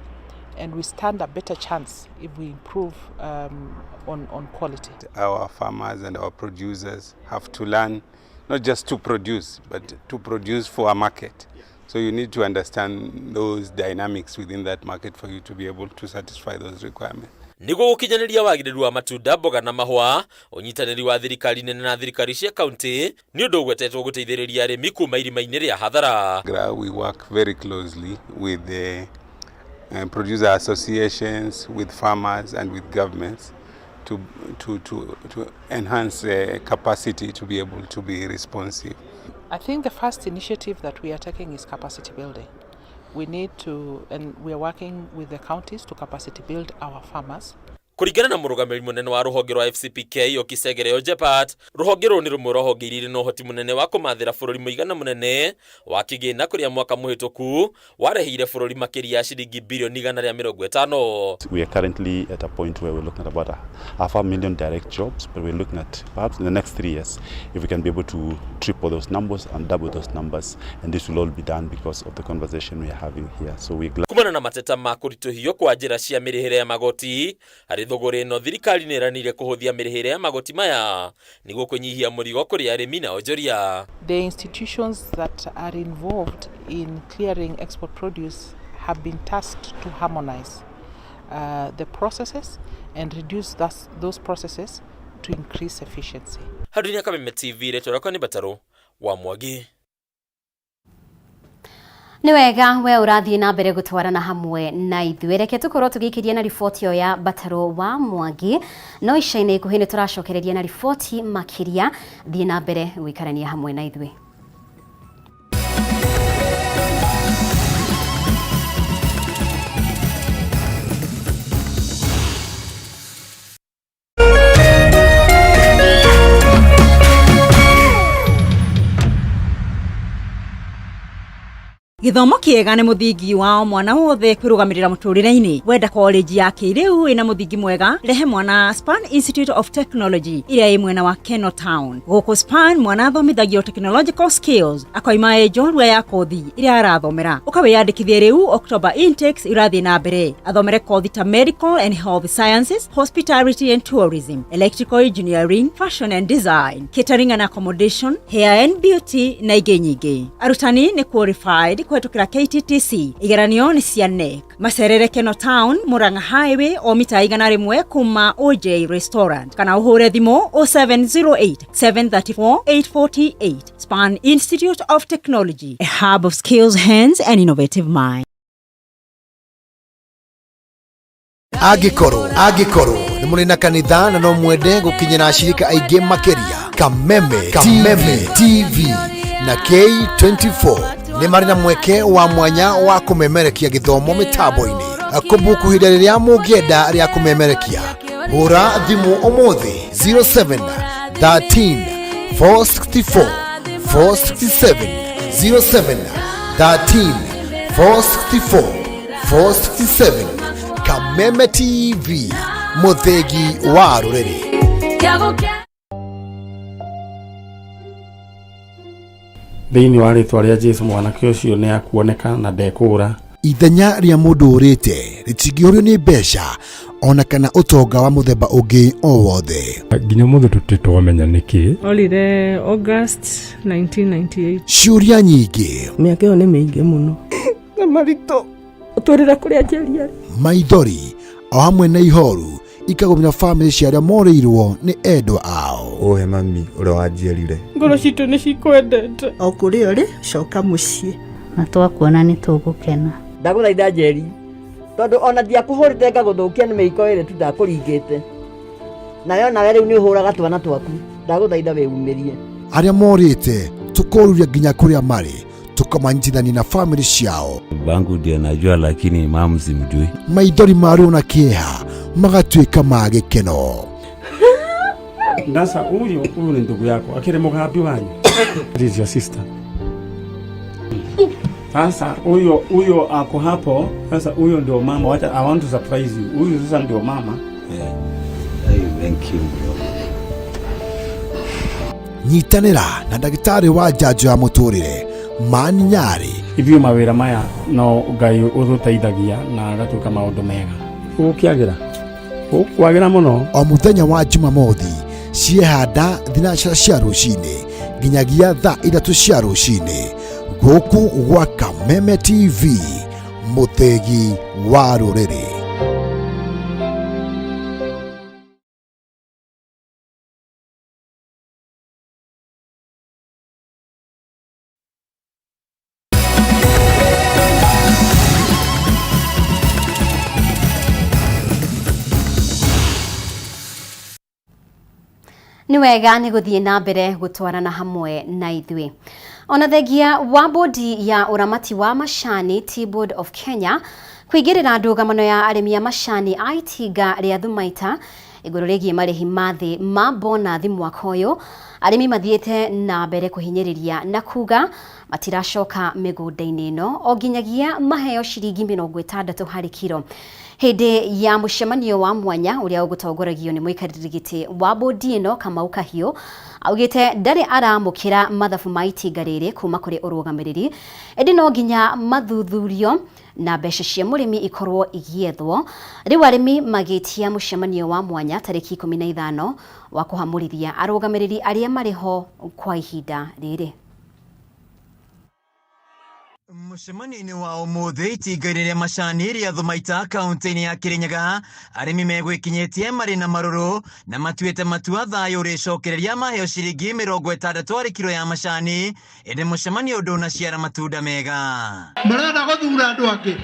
And we stand a better chance if we improve on quality. Our farmers and our producers have to learn not just to produce, but to produce for a market. So you need to understand those dynamics within that market for you to be able to satisfy those requirements. niguo gukinyaniria wagiriru wa matunda, mboga na mahwa, unyitaniri wa thirikari nene na thirikari cia county ni undu gwetetwo guteithiriria arimi kuma irima-ini ria hathara. We work very closely with the producer associations, with farmers and with governments to enhance capacity to be able to be responsive. I think the first initiative that we are taking is capacity building. We need to, and we are working with the counties to capacity build our farmers. Kuringana na murugamiri munene wa ruhonge rwa FCPK Okisegereo Jepat, ruhonge rwo ni rumwe rwa honge iriri no hoti munene wa kumathira bururi muigana munene wa kigina kuria mwaka muhituku warehire bururi makiria shilingi bilioni 150. We are currently at a point where we're looking at about 500,000 direct jobs, but we're looking at perhaps in the next 3 years if we can be able to triple those numbers and double those numbers, and this will all be done because of the conversation we are having here. So we kumana na mateta makuritu hiyo kwa njira cia mirihere ya magoti thogore no thirikari ni ranire kuhuthia mirihere ya magoti maya niguo kunyihia murigo kuri arimi na onjoria. The institutions that are involved in clearing export produce have been tasked to harmonize the processes and reduce those processes to increase efficiency. Hadunia Kameme TV retorako ni Bataro wa Mwagi. Ni wega we urathie na mbere gutwarana hamwe na ithuĩ, reke tukorwo tugikiria na riboti yo ya Bataro wa Mwangi, no ica-inĩ ikuhĩ nĩ tũracokereria na riboti makiria. Thiĩ na mbere gũikarania hamwe na ithuĩ. Githomo kiega nĩ mũthingi wa mwana wothe kwĩrũgamĩrĩra mũtũrĩre-inĩ. Wenda college ya kĩrĩu ĩna mũthingi mwega, rehe mwana Span Institute of Technology ĩrĩa ĩ mwena wa Keno Town. Gũkũ Span mwana athomithagio technological skills, akoima njorua ya kothi ĩrĩa arathomera. Ũkawĩyandĩkithia rĩu, October intakes irathiĩ na mbere. Athomere kothi ta medical and health sciences, hospitality and tourism, electrical engineering, fashion and design, catering and accommodation, hair and beauty na ingĩ nyingĩ. Arutani nĩ qualified kũhetũkĩra KTTC. Igeranio nĩ cia NEC. Macerere Keno Town, Murang'a Highway o mita 100 kuma OJ Restaurant, kana ũhũre thimũ 0708 734 848. Span Institute of Technology, a hub of skills, hands and innovative mind. Agikoro nĩ mũrĩ na kanitha na no mwende gũkinyĩra ashirika aingĩ makĩria. Kameme TV na K24 nĩ marĩ na mweke wa mwanya wa kũmemerekia gĩthomo mĩtambo-inĩ. Kũbuku hĩndĩ rĩrĩa mũngĩenda rĩa kũmemerekia, hũra thimũ ũmũthĩ 07 13 464 467 07 13 464 467. Kameme TV, mũthĩgi wa rũrĩrĩ. Thĩinĩ wa rĩtwa rĩa Jesũ mwanake ũcio nĩ akuoneka na ndekũra. Ithenya rĩa mũndũ ũrĩte rĩtingĩũrio nĩ mbeca ona kana ũtonga wa mũthemba ũngĩ o wothe. Nginya mũndũ tũtĩtwamenya nĩkĩ. Olire August 1998. Ciũria nyingĩ. Mĩaka ĩyo nĩ mĩingĩ mũno. Na maritũ ũtũrĩra kũrĩa njĩriarĩ. Maithori o hamwe na ihoru ikagomina family cia arĩa morĩirwo nĩ endwa ao. Ohe mami ũrĩa wanjiarire. Ngoro citũ nĩ cikwendete. O kũrĩa ũrĩ coka mũciĩ. Na twakuona nĩ tũgũkena. Ndagũthaitha Njeri, tondũ ona ndiakũhũrĩte ngagũthũkia nĩ mĩiko ĩrĩ tu ndakũringĩte. Nayo nawe rĩu nĩ ũhũraga twana twaku. Ndagũthaitha wĩumĩrie. Arĩa morĩte tũkoruria nginya kũrĩa marĩ, tukamanyitithania na family ciao. Bangu ndiye najua lakini mama simjui. Maithori marĩo na kĩeha magatuĩka ma gĩkeno. Ndasa huyu ni ndugu yako, akire mugambi wanyu. This is your sister. Sasa huyo ako hapo, sasa huyo ndio mama. Wacha, I want to surprise you. Huyo sasa ndio mama. Yeah. Thank you. Nyitanĩra na ndagĩtarĩ wa njanjo ya mũtũrĩre Mani Nyari. Ithio mawĩra maya no Ngai ũtũteithagia na agatuĩka maũndũ mega. Ũkwagĩra mũno. O mũthenya wa Jumamothi ciehanda thinacara cia rũcinĩ nginyagia thaa 3 cia rũcinĩ gũkũ gwa Kameme TV, mũthegi wa rũrĩrĩ. Ni wega ni guthie na mbere gutwarana hamwe na ithui. Ona thengia wa bodi ya uramati wa macani Tea Board of Kenya kwigirira ndũgamano ya arĩmi a macani a itinga rĩa Thumaita igũrũ rĩgiĩ marĩhi mathĩ ma bonathi mwaka ũyũ, arĩmi mathiĩte na mbere kũhinyĩrĩria na kuga matiracoka mĩgũnda-inĩ ĩno o nginyagia maheo ciringi 60 harĩ kiro. Hĩndĩ ya mũcemanio wa mwanya ũrĩa ũgũtongoragio nĩ mũikarĩri gĩtĩ wa bodi ĩno Kamau Kahiũ augĩte ndarĩ aramũkĩra mathabu ma itinga rĩrĩ kuma kũrĩ ũrũgamĩrĩri, ĩndĩ no nginya mathuthurio na mbeca cia mũrĩmi ikorwo igĩethwo. Rĩu arĩmi magĩtia mũcemanio wa mwanya tarĩki 15 wa kũhamũrithia arũgamĩrĩri arĩa marĩ ho kwa ihinda rĩrĩ. Mũcemanio-inĩ wa ũmũthĩ itinga-inĩ rĩa macani rĩa Thumaita kaunti-inĩ ya Kirinyaga, arĩmi megwĩkinyĩtie marĩ na marũrũ na matuĩte matua thayũ ũrĩcokereria maheo ciringi 60 harĩ kiro ya macani, ĩndĩ mũcemanio ndũnaciara matunda mega. Marenda gũthura andũ angĩ.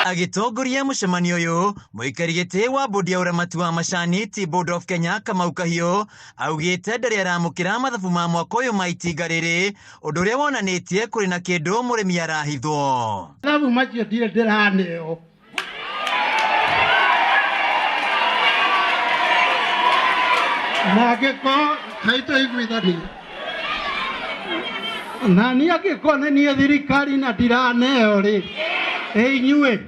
Agitongoria mũcemanio ũyũ, mũikari gĩtĩ wa bodi ya ũramati wa macani Tea Board of Kenya Kamau Kahiũ augĩte ndarĩ aramũkĩra mathabu ma mwaka ũyũ ma itinga rĩrĩ, ũndũ ũrĩa wonanĩtie kũrĩ na kĩndũ mũrĩmi arahithwo. Mathabu macio ndirĩ ndĩraneo. Na gĩko kaitũ iguithani. Na niĩ angĩkorwo nĩ niĩ thirikari na ndiraneo rĩ, inyuĩ.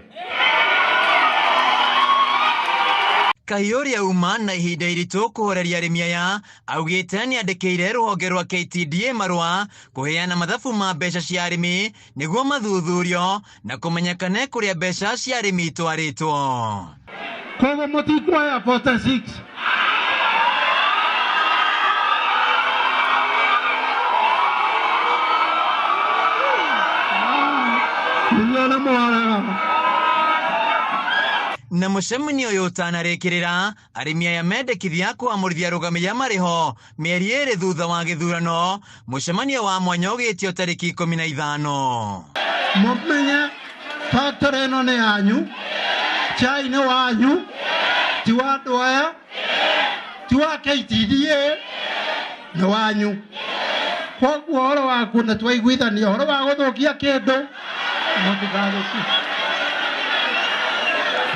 Kahiũ ũrĩa uma na ihinda iritũ kũhoreria arĩmi aya augĩte nĩandĩkĩire rũhonge rwa KTDA marũa kũheana mathabu ma mbeca cia arĩmi nĩguo mathuthurio na kũmenyekane kũrĩa mbeca cia arĩmi itwarĩtwo. Koguo mũtikuoya 46. Na mũcemanio ũyũ ũtanarĩkĩrĩra, arĩmi aya mendekithia kũamũrithia arũgamĩrĩri marĩ ho mĩeri 2 thutha wa gĩthurano, mũcemanio wa mwanya ũgĩtio tarĩki 15. Mũmenye factory ĩno nĩ yanyu, chai nĩ wanyu, ti wa andũ aya, ti wa KTDA, nĩ wanyu. Koguo ũhoro waku nĩ twaiguithania, ũhoro wa gũthũkia kĩndũ mũtigathũkie.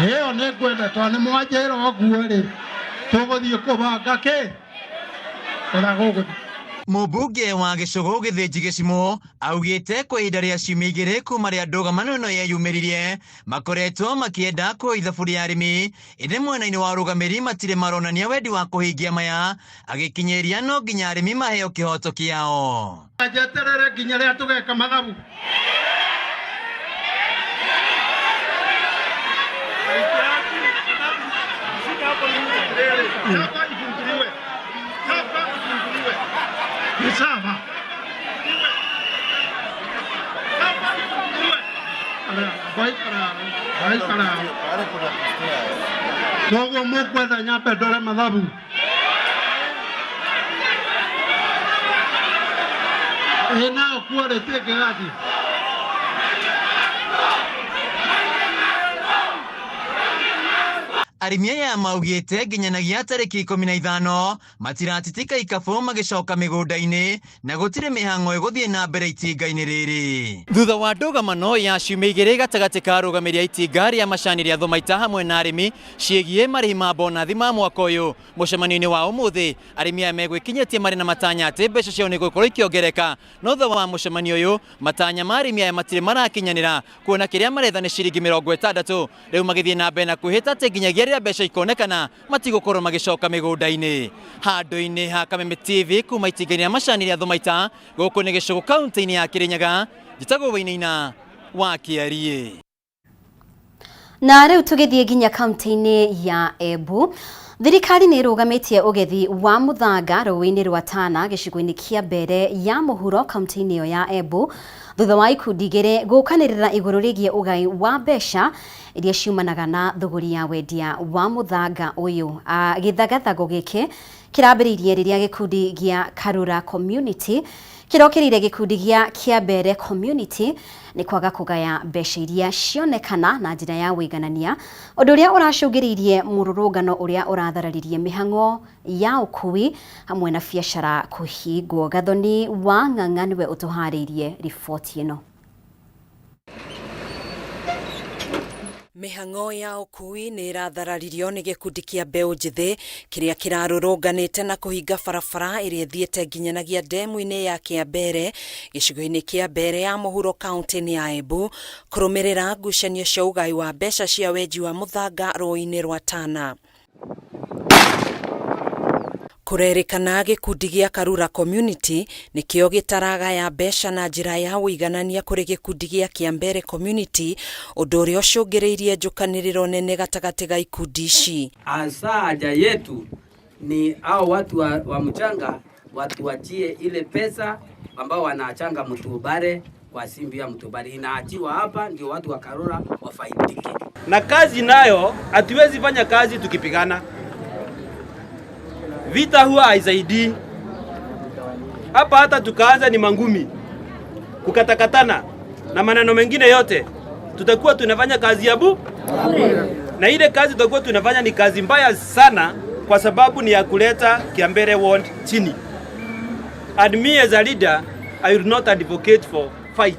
Heo nĩ ngwenda tondũ nĩ mwanjĩra ũguo rĩ, tũgũthiĩ kũbanga kĩ? Ũrĩa gũgũthiĩ. Mũmbunge wa gĩcũgũ Gĩthĩnji Gĩcimũ augĩte kwa ihinda rĩa ciumia 2 kuma rĩa ndũgamano ĩno yeyumĩririe makoretwo makĩenda kuoya ithabu rĩa arĩmi, ĩndĩ mwena-inĩ wa ũrũgamĩrĩri matirĩ maronania wendi wa kũhingia maya, agĩkinyĩria no nginya arĩmi maheo kĩhoto kĩao. Njeterere nginya rĩa tũgeka mathabu. Sawa. Koguo mũkwenda nyambe ndore mathabu. Nao kuorĩte kĩgathi. Arĩmi aya maugĩte nginyanagia tarĩki 15 matiratitika ikabu magĩcoka mĩgũnda-inĩ na gũtirĩ mĩhang'o ĩgũthiĩ na mbere itinga-inĩ rĩrĩ. Thutha wa ndũgamano ya ciumia 2 gatagatĩ ka arũgamĩrĩri a itinga rĩa macani rĩa Thumaita hamwe na arĩmi ciĩgiĩ marĩhi ma bonathi ma mwaka ũyũ, mũcemanio-inĩ wa ũmũthĩ arĩmi aya megwĩkinyĩtie marĩ na matanya atĩ mbeca ciao nĩgũkorwo ikĩongereka, no thutha wa mũcemanio ũyũ matanya ma arĩmi aya matirĩ marakinyanĩra, kuona kĩrĩa maretha nĩ ciringi 60. Rĩu magĩthiĩ na mbere na kwĩhĩta atĩ nginyagia rĩrĩa mbeca ikonekana matigũkorwo magĩcoka mĩgũnda-inĩ. Handũ-inĩ ha Kameme TV kuma itinga-inĩ rĩa macani rĩa Thumaita, gũkũ nĩ gĩcũgũ kaunti-inĩ ya Kirinyaga, njĩtagwo Wainaina wa Kiarie. Na rĩu tũgĩthiĩ nginya kaunti-inĩ ya Embu, thirikari nĩ ĩrũgamĩtie ũgethi wa mũthanga rũĩ-inĩ rwa Tana gĩcigo-inĩ kĩa mbere ya Mohoro kaunti-inĩ ĩyo ya Embu, thutha wa ikundi igĩrĩ gũkanĩrĩra igũrũ rĩgiĩ ũgai wa mbeca iria ciumanaga na thũgũri ya wendia wa mũthanga ũyũ. Gĩthagathago gĩkĩ kĩrambĩrĩirie rĩrĩa gĩkundi gĩa Karura Community kĩrokĩrĩire gĩkundi gĩa Kĩambere Community nĩ kwaga kũgaya mbeca iria cionekana na njĩra ya wĩiganania, ũndũ ũrĩa ũracũngĩrĩirie mũrũrũngano ũrĩa ũrathararirie mĩhang'o ya ũkui hamwe na biacara kũhingwo. Gathoni wa Ng'ang'a nĩwe ũtũharĩirie riboti ĩno. Mĩhang'o ya ũkui nĩ ĩrathararirio nĩ gĩkundi kĩa mbeũ njĩthĩ kĩrĩa kĩrarũrũnganĩte na kũhinga barabara ĩrĩa ĩthiĩte nginyanagia ndemu-inĩ ya Kĩambere gĩcigo-inĩ kĩa Mbere ya Mohoro kaunti-inĩ ya Embu kũrũmĩrĩra ngucanio cia ũgai wa mbeca cia wenji wa mũthanga rũĩ-inĩ rwa Tana. Kũrerĩkana gĩkundi gĩa Karura Community nĩkĩo gĩtaragaya mbeca na njĩra ya wĩiganania kũrĩ gĩkundi gĩa Kĩambere Community, ũndũ ũrĩa ũcũngĩrĩirie njũkanĩrĩro nene gatagatĩ ga ikundi ici. Asa haja yetu ni hao watu wa mchanga watuachie ile pesa ambao wanaachanga mtubare kwa simbi ya mtubare inaachiwa hapa, ndio watu wa Karura wafaidike. Na kazi nayo hatuwezi fanya kazi tukipigana. Vita huwa haisaidii. Hapa hata tukaanza ni mangumi, kukatakatana na maneno mengine yote, tutakuwa tunafanya kazi ya na ile kazi tutakuwa tunafanya ni kazi mbaya sana, kwa sababu ni ya kuleta Kiambere Ward chini. And me as a leader, I will not advocate for fight.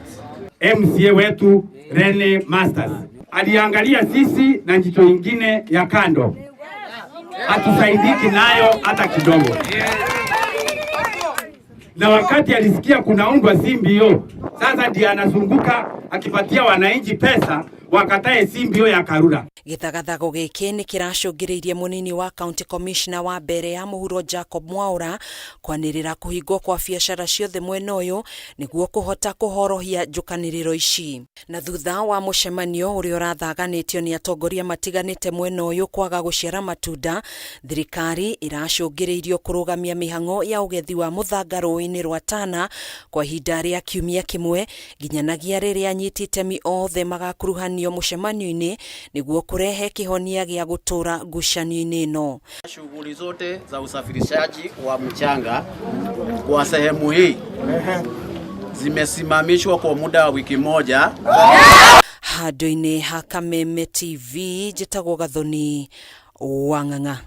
MCA wetu Rene Masters aliangalia sisi na jicho ingine ya kando, hatusaidiki nayo hata kidogo. Na wakati alisikia kunaundwa Simbio, sasa ndiye anazunguka akipatia wananchi pesa wakatae Simbio ya Karura. Gĩthagathago gĩkĩ nĩ kĩracũngĩrĩirie mũnini wa County Commissioner wa Mbere ya Mohoro Jacob Mwaura kwanĩrĩra kũhingwo kwa biacara ciothe mwena ũyũ nĩguo kũhota kũhorohia njũkanĩrĩro ici. Na thutha wa mũcemanio ũrĩa ũrathaganĩtio nĩ atongoria matiganĩte mwena ũyũ kwaga gũciara matunda, thirikari ĩracũngĩrĩirio kũrũgamia mĩhang'o ya ũgethi wa mũthanga rũĩ-inĩ rwa Tana kwa ihinda rĩa kiumia kĩmwe nginyanagia rĩrĩa anyiti itemi othe magakuruhanio mũcemanio-inĩ nĩguo kurehe kihonia gĩa gũtũra ngucanio-inĩ ĩno. Shughuli zote za usafirishaji wa mchanga kwa sehemu hii zimesimamishwa kwa muda wa wiki moja. Handũ-inĩ ha Kameme TV, njĩtagwo Gathoni wa Ng'ang'a.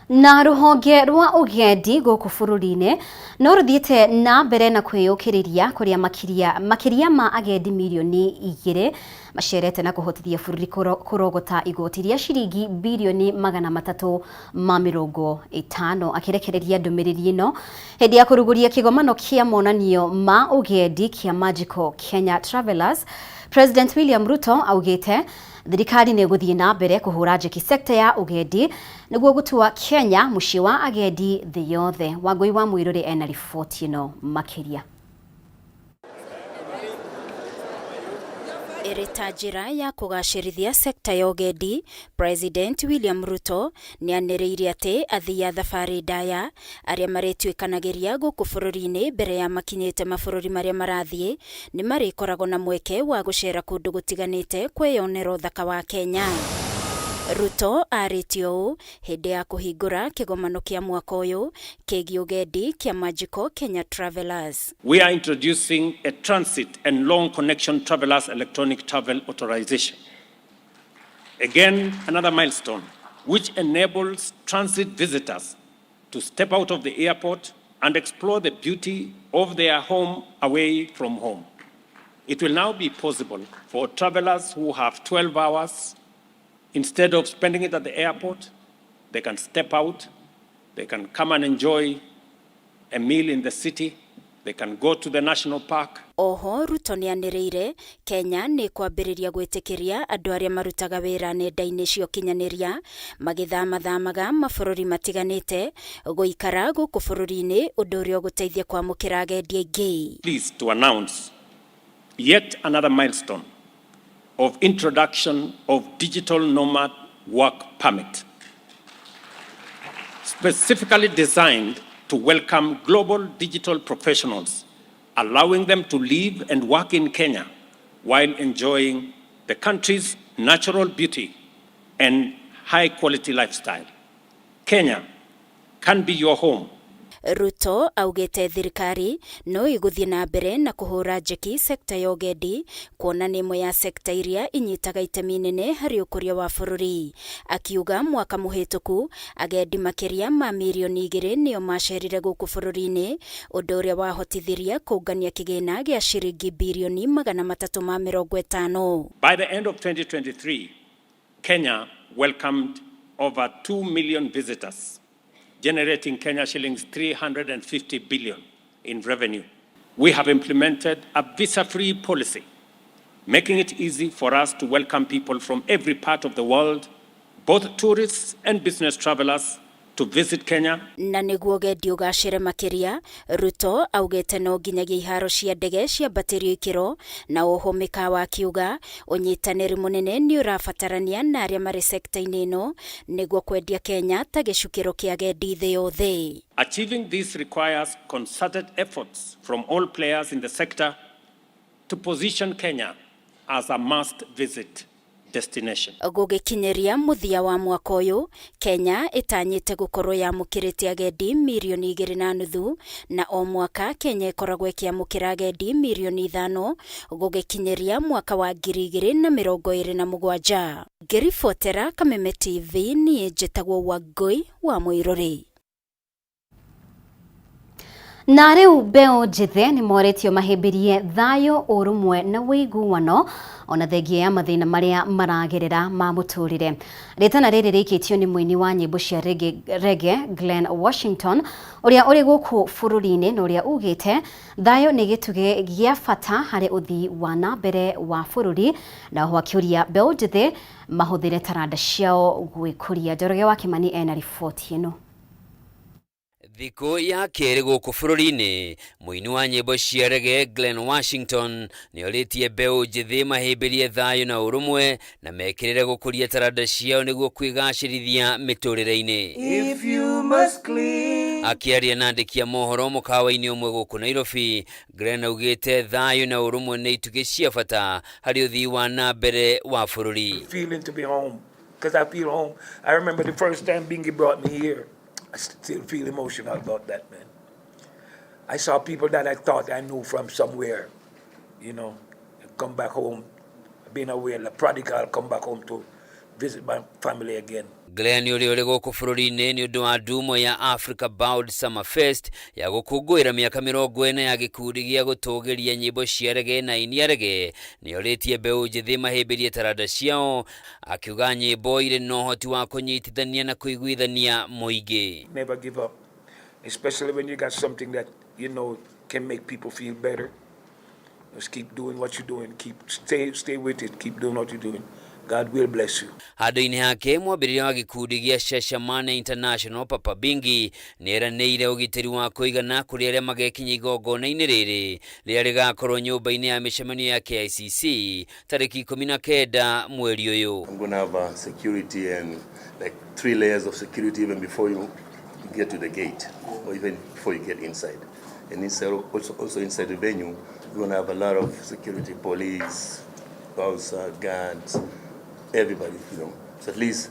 Na rũhonge rwa ũgendi gũkũ bũrũri-inĩ no rũthiĩte na mbere na kwĩyũkĩrĩria kũrĩa makĩria ma agendi milioni 2 macerete na kũhotithia bũrũri kũrogota igoti rĩa ciringi bilioni 350 akĩrekereria ndũmĩrĩri ĩno hĩndĩ ya kũrugũria kĩgomano kĩa monanio ma ũgendi kĩa Magical Kenya Travelers. President William Ruto augĩte thirikari nĩ gũthiĩ na mbere kũhũra njeki sekta ya ũgendi nĩguo gũtua Kenya mũciĩ wa agendi thĩ yothe. Wangui wa Mũirũrĩ ena riboti ĩno makĩria. Ĩrĩ ta njĩra ya kũgacĩrithia sekta ya ũgendi, President William Ruto nĩanĩrĩire atĩ athii a thabarĩ ndaya arĩa marĩtuĩkanagĩria gũkũ bũrũri-inĩ mbere ya makinyĩte mabũrũri marĩa marathiĩ nĩ marĩkoragwo na mweke wa gũcera kũndũ gũtiganĩte kwĩyonera ũthaka wa Kenya. Ruto arĩtie ũũ hĩndĩ ya kũhingũra kĩgomano kĩa mwaka ũyũ kĩgiĩ ũgendi kĩa Magical Kenya Travelers. We are introducing a transit and long connection travelers electronic travel authorization. Again, another milestone which enables transit visitors to step out of the airport and explore the beauty of their home away from home. It will now be possible for travelers who have 12 hours. Instead of spending it at the airport, they can step out, they can come and enjoy a meal in the city, they can go to the national park. Oho Ruto nĩanĩrĩire Kenya nĩ kwambĩrĩria gwĩtĩkĩria andũ arĩa marutaga wĩra nenda-inĩ cia ũkinyanĩria magĩthamaga mabũrũri matiganĩte gũikara gũkũ bũrũri-inĩ, ũndũ ũrĩa ũgũteithia kwamũkĩra agendi aingĩ. Pleased to announce yet another milestone of introduction of digital nomad work permit, specifically designed to welcome global digital professionals, allowing them to live and work in Kenya while enjoying the country's natural beauty and high quality lifestyle. Kenya can be your home. Ruto augete thirikari no iguthie na mbere na kuhura njeki sekta ya ugendi kuona ni imwe ya sekta iria inyitaga itemi nene hari ukuria wa bururi. Akiuga mwaka muhituku agendi makiria ma milioni 2 nio macerire guku bururi-ini undu uria wahotithirie kungania kigina gia ciringi bilioni 350. By the end of 2023, Kenya welcomed over 2 million visitors, generating Kenya shillings 350 billion in revenue. We have implemented a visa-free policy, making it easy for us to welcome people from every part of the world, both tourists and business travelers, to visit Kenya. Na niguo ugendi ugacire makiria, Ruto augete no nginyagia iharo cia ndege cia mbatirio ikiro na oho mikawa akiuga unyitaniri munene ni urabatarania na aria mari sekta-ini ino niguo kwendia Kenya ta gicukiro kia agendi thi yothe. Achieving this requires concerted efforts from all players in the sector to position Kenya as a must-visit destination. Gugikinyeria muthia wa mwaka uyu, Kenya itanyite gukorwo yamukirite agendi milioni 2.5 na o mwaka Kenya ikoragwo ikiamukira agendi milioni 5 gugikinyeria mwaka wa 2027. Ngiribotera Kameme TV ni njitagwo Wangui wa Muiruri. Na riu mbeu njithe ni moretio mahimbirie thayo urumwe na wiguano ona thengia ya mathina maria maragerera ma muturire. Ritana riri rikitio ni muini wa nyimbo cia reggae Glen Washington uria uri guku bururi-ini na uria ugite thayo ni gituge gia bata hari uthii wa na mbere wa bururi na ho akiuria mbeu njithe mahuthire taranda ciao gwikuria. Njoroge wa Kimani ena riboti ino. Thiko ya keri guku bururi-ini muini wa nyimbo cia reggae Glen Washington ni oritie mbeu njithi mahimbirie thayo na urumwe na mekirire gukuria taranda ciao niguo kwigacirithia miturire-ini. If you must clean. Akiaria na andiki a mohoro mukawa-ini umwe guku Nairobi, Glen augite thayo na urumwe ni itugi cia bata hari uthii wa na mbere wa bururi. Feeling to be home, because I feel home. I remember the first time Bingy brought me here. I still feel emotional about that, man. I saw people that I thought I knew from somewhere, you know, come back home, being away, like prodigal, come back home to visit my family again. Glen uri guku bururi-ini ni undu wa ndumo ya Africa Bound Summer Fest ya gukungwira miaka 40 ya gikundi gia gutugiria nyimbo cia reggae na ini reggae ni oritie mbeu njithi mahimbirie taranda ciao, akiuga nyimbo iri no hoti wa kunyitithania na kuiguithania muingi. Never give up, especially when you got something that you know can make people feel better. Just keep doing what you're doing, stay with it, keep doing what you're doing. God will bless you. Hado-ini hake mwambiriria wa gikundi gia Shashamane International Papa Bingy ni eranĩire ugitiri wa kuigana kuri aria magekinya igongona-ini riri riria rigakorwo nyumba-ini ya micemanio ya KICC tariki 19 mweri uyu. I'm going to have security and like 3 layers of security even before you get to the gate or even before you get inside. And inside, also inside the venue, we're going to have a lot of security, police, bouncer, guards, everybody, you know. So at least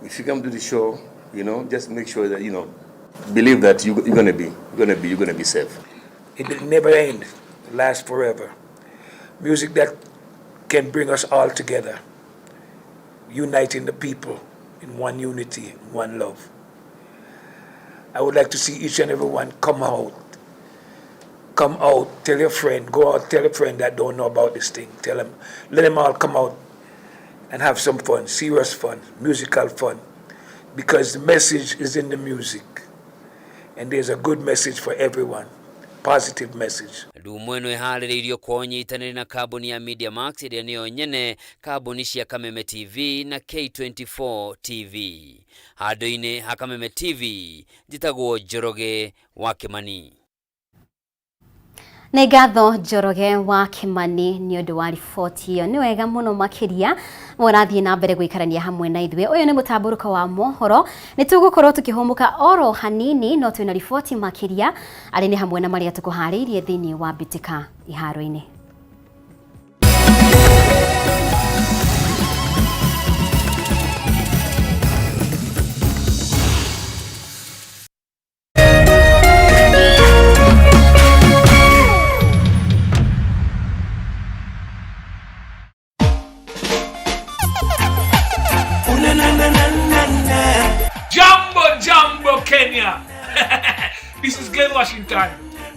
if you come to the show, you know, just make sure that, you know, believe that you're gonna be safe. It will never end, last forever. Music that can bring us all together, uniting the people in one unity, one love. I would like to see each and every one come out, tell your friend, go out, tell a friend that don't know about this thing, tell them, let them all come out and have some fun, serious fun, musical fun, because the message is in the music, and there's a good message for everyone, positive message. Rumwe no iharĩrĩirio kwa ũnyitanĩri na kambuni ya Media Max iria nĩyo nyene kambuni cia Kameme TV na K24 TV. Handũ-inĩ ha Kameme TV njĩtagwo Njoroge wa Kimani. Nĩ ngatho Njoroge wa Kimani nĩ ũndũ wa riboti ĩyo. Nĩ wega mũno makĩria mũrathiĩ na mbere gũikarania hamwe na ithuĩ. Ũyũ nĩ mũtamburuko wa mohoro. Nĩ tũgũkorwo tũkĩhũmũka oro hanini no twĩna riboti makĩria arĩ nĩ hamwe na marĩa tũkũharĩirie thĩinĩ wa mbĩtĩka iharo-inĩ. Kenya. This is Glenn Washington.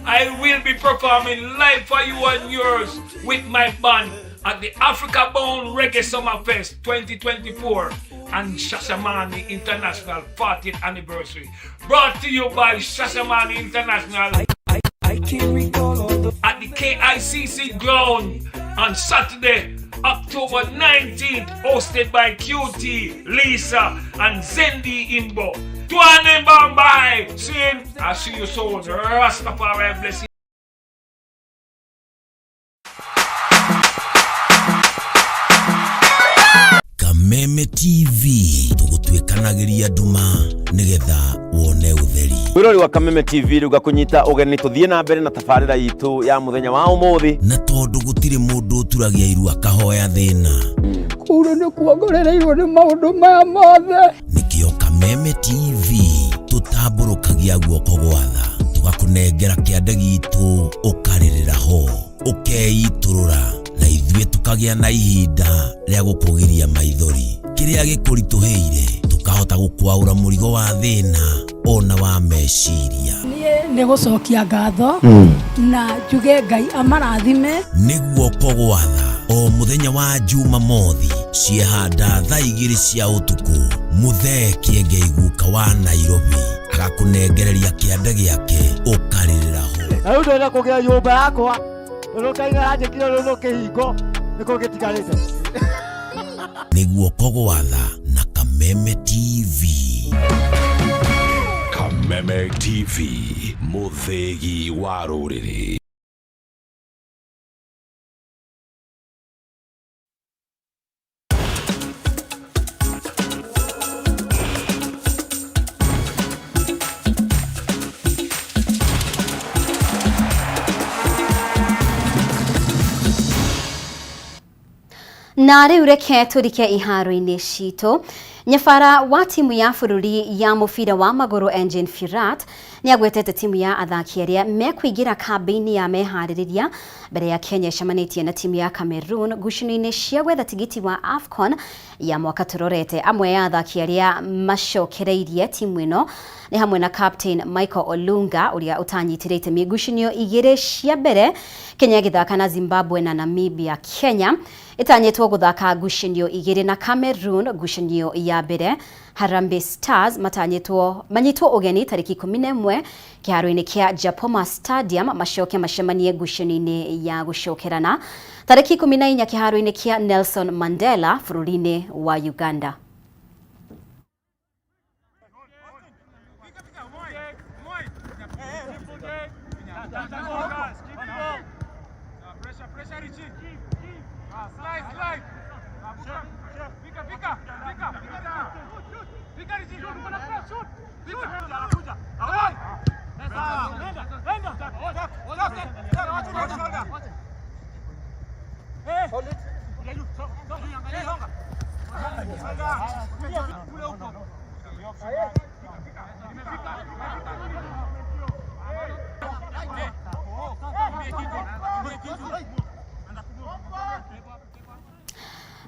I will be performing live for you and yours with my band at the Africa Bound Reggae Summer Fest 2024 and Shashamane International 40th Anniversary. Brought to you by Shashamane International at the KICC ground on Saturday, October 19th, hosted by QT, Lisa, and Zendi Imbo. Tuane Bambai! I see you soon. Rastafari bless you. Kameme TV tugutwikanagiria duma nigetha wone utheri. Wirori wa Kameme TV ruga kunyita ugeni tuthie na mbere na tafarira yitu ya muthenya wa umuthi na tondu gutire mundu turagia iru akahoya thina kuru ni kuongorereirwo ni maundu maya mothe nikio Kameme TV tutamburukagia guoko gwa tha tugakunengera kiande gitu ukaririra ho ukeiturura na ithuĩ tukagia na ihinda rĩa gukugiria maithori kiria gikurituheire tukahota gukwaura murigo wa thina ona wa meciria nĩ gũcokia ngatho na njuge Ngai amarathime nĩguo kogwatha o muthenya wa Jumamothi ciehanda thaa 2 cia utuku Muthee Kiengei guka wa Nairobi agakunengereria kiande giake ukaririra ho na ndwenda kugia nyumba yakwa ndukaiga njikire runo kihingo niko gitigarite nĩguo kogwatha na Kameme TV. Kameme TV, muthegi wa rũrĩrĩ. Na rĩu reke tũrike iharo-inĩ citũ. Nyabara wa timu ya bũrũri ya mũbira wa magũrũ Engine Firat nĩ agwetete timu ya athaki arĩa mekũingĩra kambĩ-inĩ ya meharĩrĩria mbere ya Kenya ĩcemanĩtie na timu ya Cameroon ngucanio-inĩ cia gwetha tigiti wa AFCON ya mwaka tũrorete. Amwe ya athaki arĩa macokereirie timu ĩno nĩ hamwe na Captain Michael Olunga ũrĩa ũtanyitire itemi ngucanio igĩrĩ cia mbere, Kenya gĩthaka na Zimbabwe na Namibia. Kenya itanyitwo guthaka ngucanio igĩrĩ na Cameroon ngucanio ya mbere. Harambee Stars manyitwo ugeni tariki 11 kĩharo-inĩ kĩa Japoma Stadium macoke macemanie ngucanio-inĩ ya gucokerana tariki 14 kĩharo-inĩ kĩa Nelson Mandela bũrũri-inĩ wa Uganda.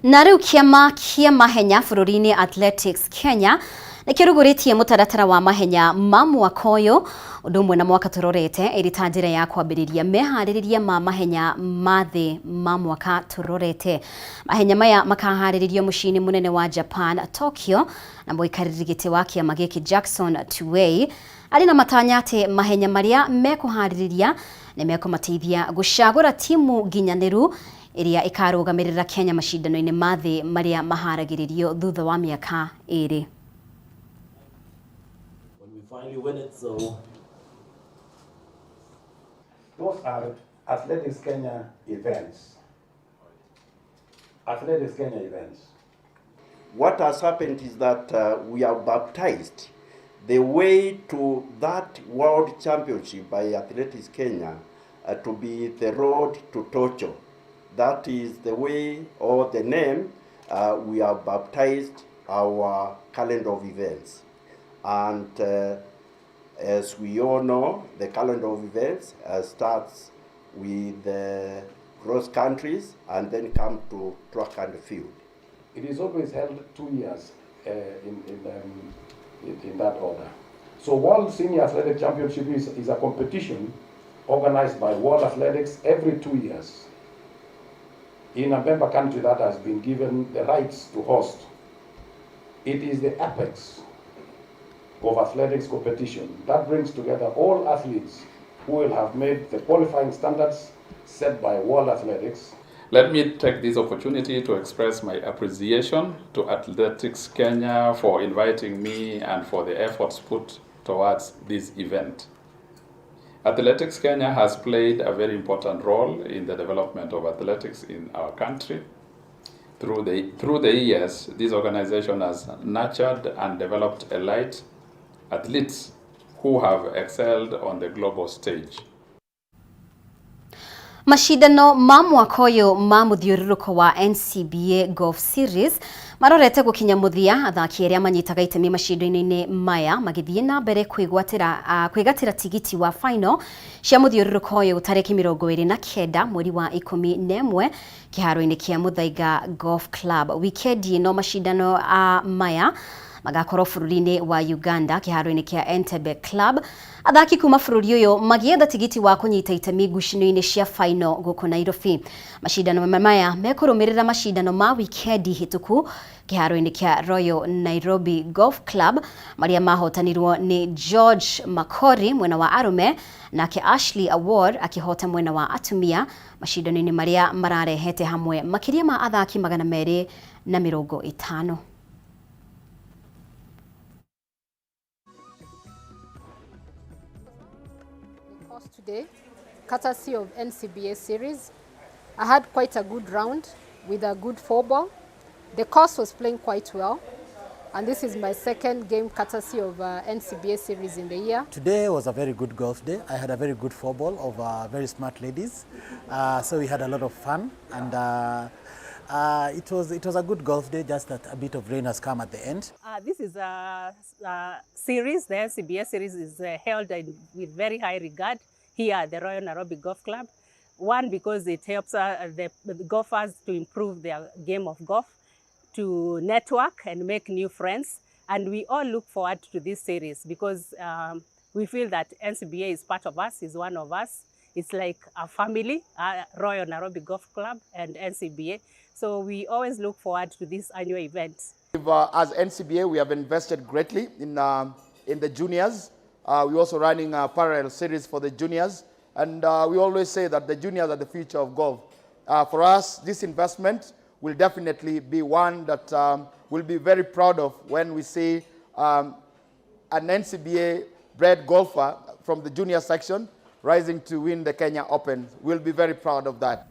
Na rĩu kĩama kĩa mahenya bũrũri-inĩ Athletics Kenya nĩ kĩrugũrĩtie mũtaratara wa mahenya ma mwaka ũyũ ũndũ ũmwe na mwaka tũrorete ĩrĩ ta njĩra ya kwambĩrĩria meharĩrĩria ma mahenya ma thĩ ma mwaka tũrorete. Mahenya maya makaharĩrĩrio mũciĩ-inĩ mũnene wa Japan, Tokyo, na mũikarĩri gĩtĩ wa kĩama gĩkĩ Jackson Tuwei arĩ na matanya atĩ mahenya marĩa mekũharĩrĩria nĩ mekũmateithia gũcagũra timu nginyanĩru iria ikarũgamĩrĩra Kenya macindano-inĩ ma thĩ marĩa maharagĩrĩrio thutha wa mĩaka ĩrĩ. When we finally win it, so those are Athletics Kenya events. Athletics Kenya events. What has happened is that we are baptized the way to that World Championship by Athletics Kenya to be the road to Tokyo. That is the way or the name we have baptized our calendar of events. And as we all know, the calendar of events starts with cross countries and then come to track and field. It is always held 2 years in that order. So World Senior Athletic Championship is a competition organized by World Athletics every 2 years in a member country that has been given the rights to host. It is the apex of athletics competition that brings together all athletes who will have made the qualifying standards set by World Athletics. Let me take this opportunity to express my appreciation to Athletics Kenya for inviting me and for the efforts put towards this event. Athletics Kenya has played a very important role in the development of athletics in our country. Through the years, this organization has nurtured and developed elite athletes who have excelled on the global stage. Mashindano ma mwaka uyu ma muthiururuko wa NCBA Golf Series marorete gukinya muthia, athaki aria manyitaga itemi mashindano-ini maya magithie na mbere kwigatira tigiti wa final cia muthiururuko uyu tariki 29 mweri wa 11 kiharo-ini kia Muthaiga Golf Club. Wikendi ino mashindano maya magakorwo bururi-ini wa Uganda kiharo-ini kia Entebbe Club. Athaki kuma bururi uyu magietha tigiti wa kunyita itemi ngucanio-ini cia final guku Nairobi. Mashindano maya mekurumirira mashindano ma wikendi hituku kiharo-ini kia Royal Nairobi Golf Club maria mahotanirwo ni George Makori mwena wa arume nake Ashley Award akihota mwena wa atumia. Mashindano-ini maria mararehete hamwe makiria ma athaki 250. Today, courtesy of NCBA series, I had quite a good round with a good 4-ball. The course was playing quite well, and this is my second game courtesy of NCBA series in the year. Today was a very good golf day. I had a very good 4-ball of very smart ladies, so we had a lot of fun, and it was a good golf day. Just that a bit of rain has come at the end. This is a series. The NCBA series is held with very high regard here at the Royal Nairobi Golf Club. One, because it helps the golfers to improve their game of golf, to network and make new friends. And we all look forward to this series because we feel that NCBA is part of us, is one of us. It's like a family, Royal Nairobi Golf Club and NCBA. So we always look forward to this annual event. As NCBA, we have invested greatly in the juniors. We're also running a parallel series for the juniors. And we always say that the juniors are the future of golf. For us, this investment will definitely be one that we'll be very proud of when we see an NCBA-bred golfer from the junior section rising to win the Kenya Open. We'll be very proud of that.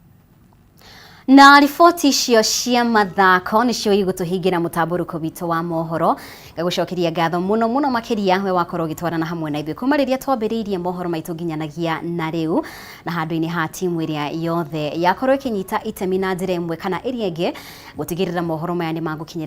Na riboti icio cia mathako nicio igutuhingira mutamburuko witu wa mohoro gagucokeria ngatho muno makiria we wakorwo gitwarana hamwe na ithuĩ kuma riria twambiriirie mohoro maitu nginyanagia na riu na handu-ini ha timu iria yothe yakorwo ikinyita itemi na njira imwe kana iria ingi gutigirira mohoro maya ni magukinyira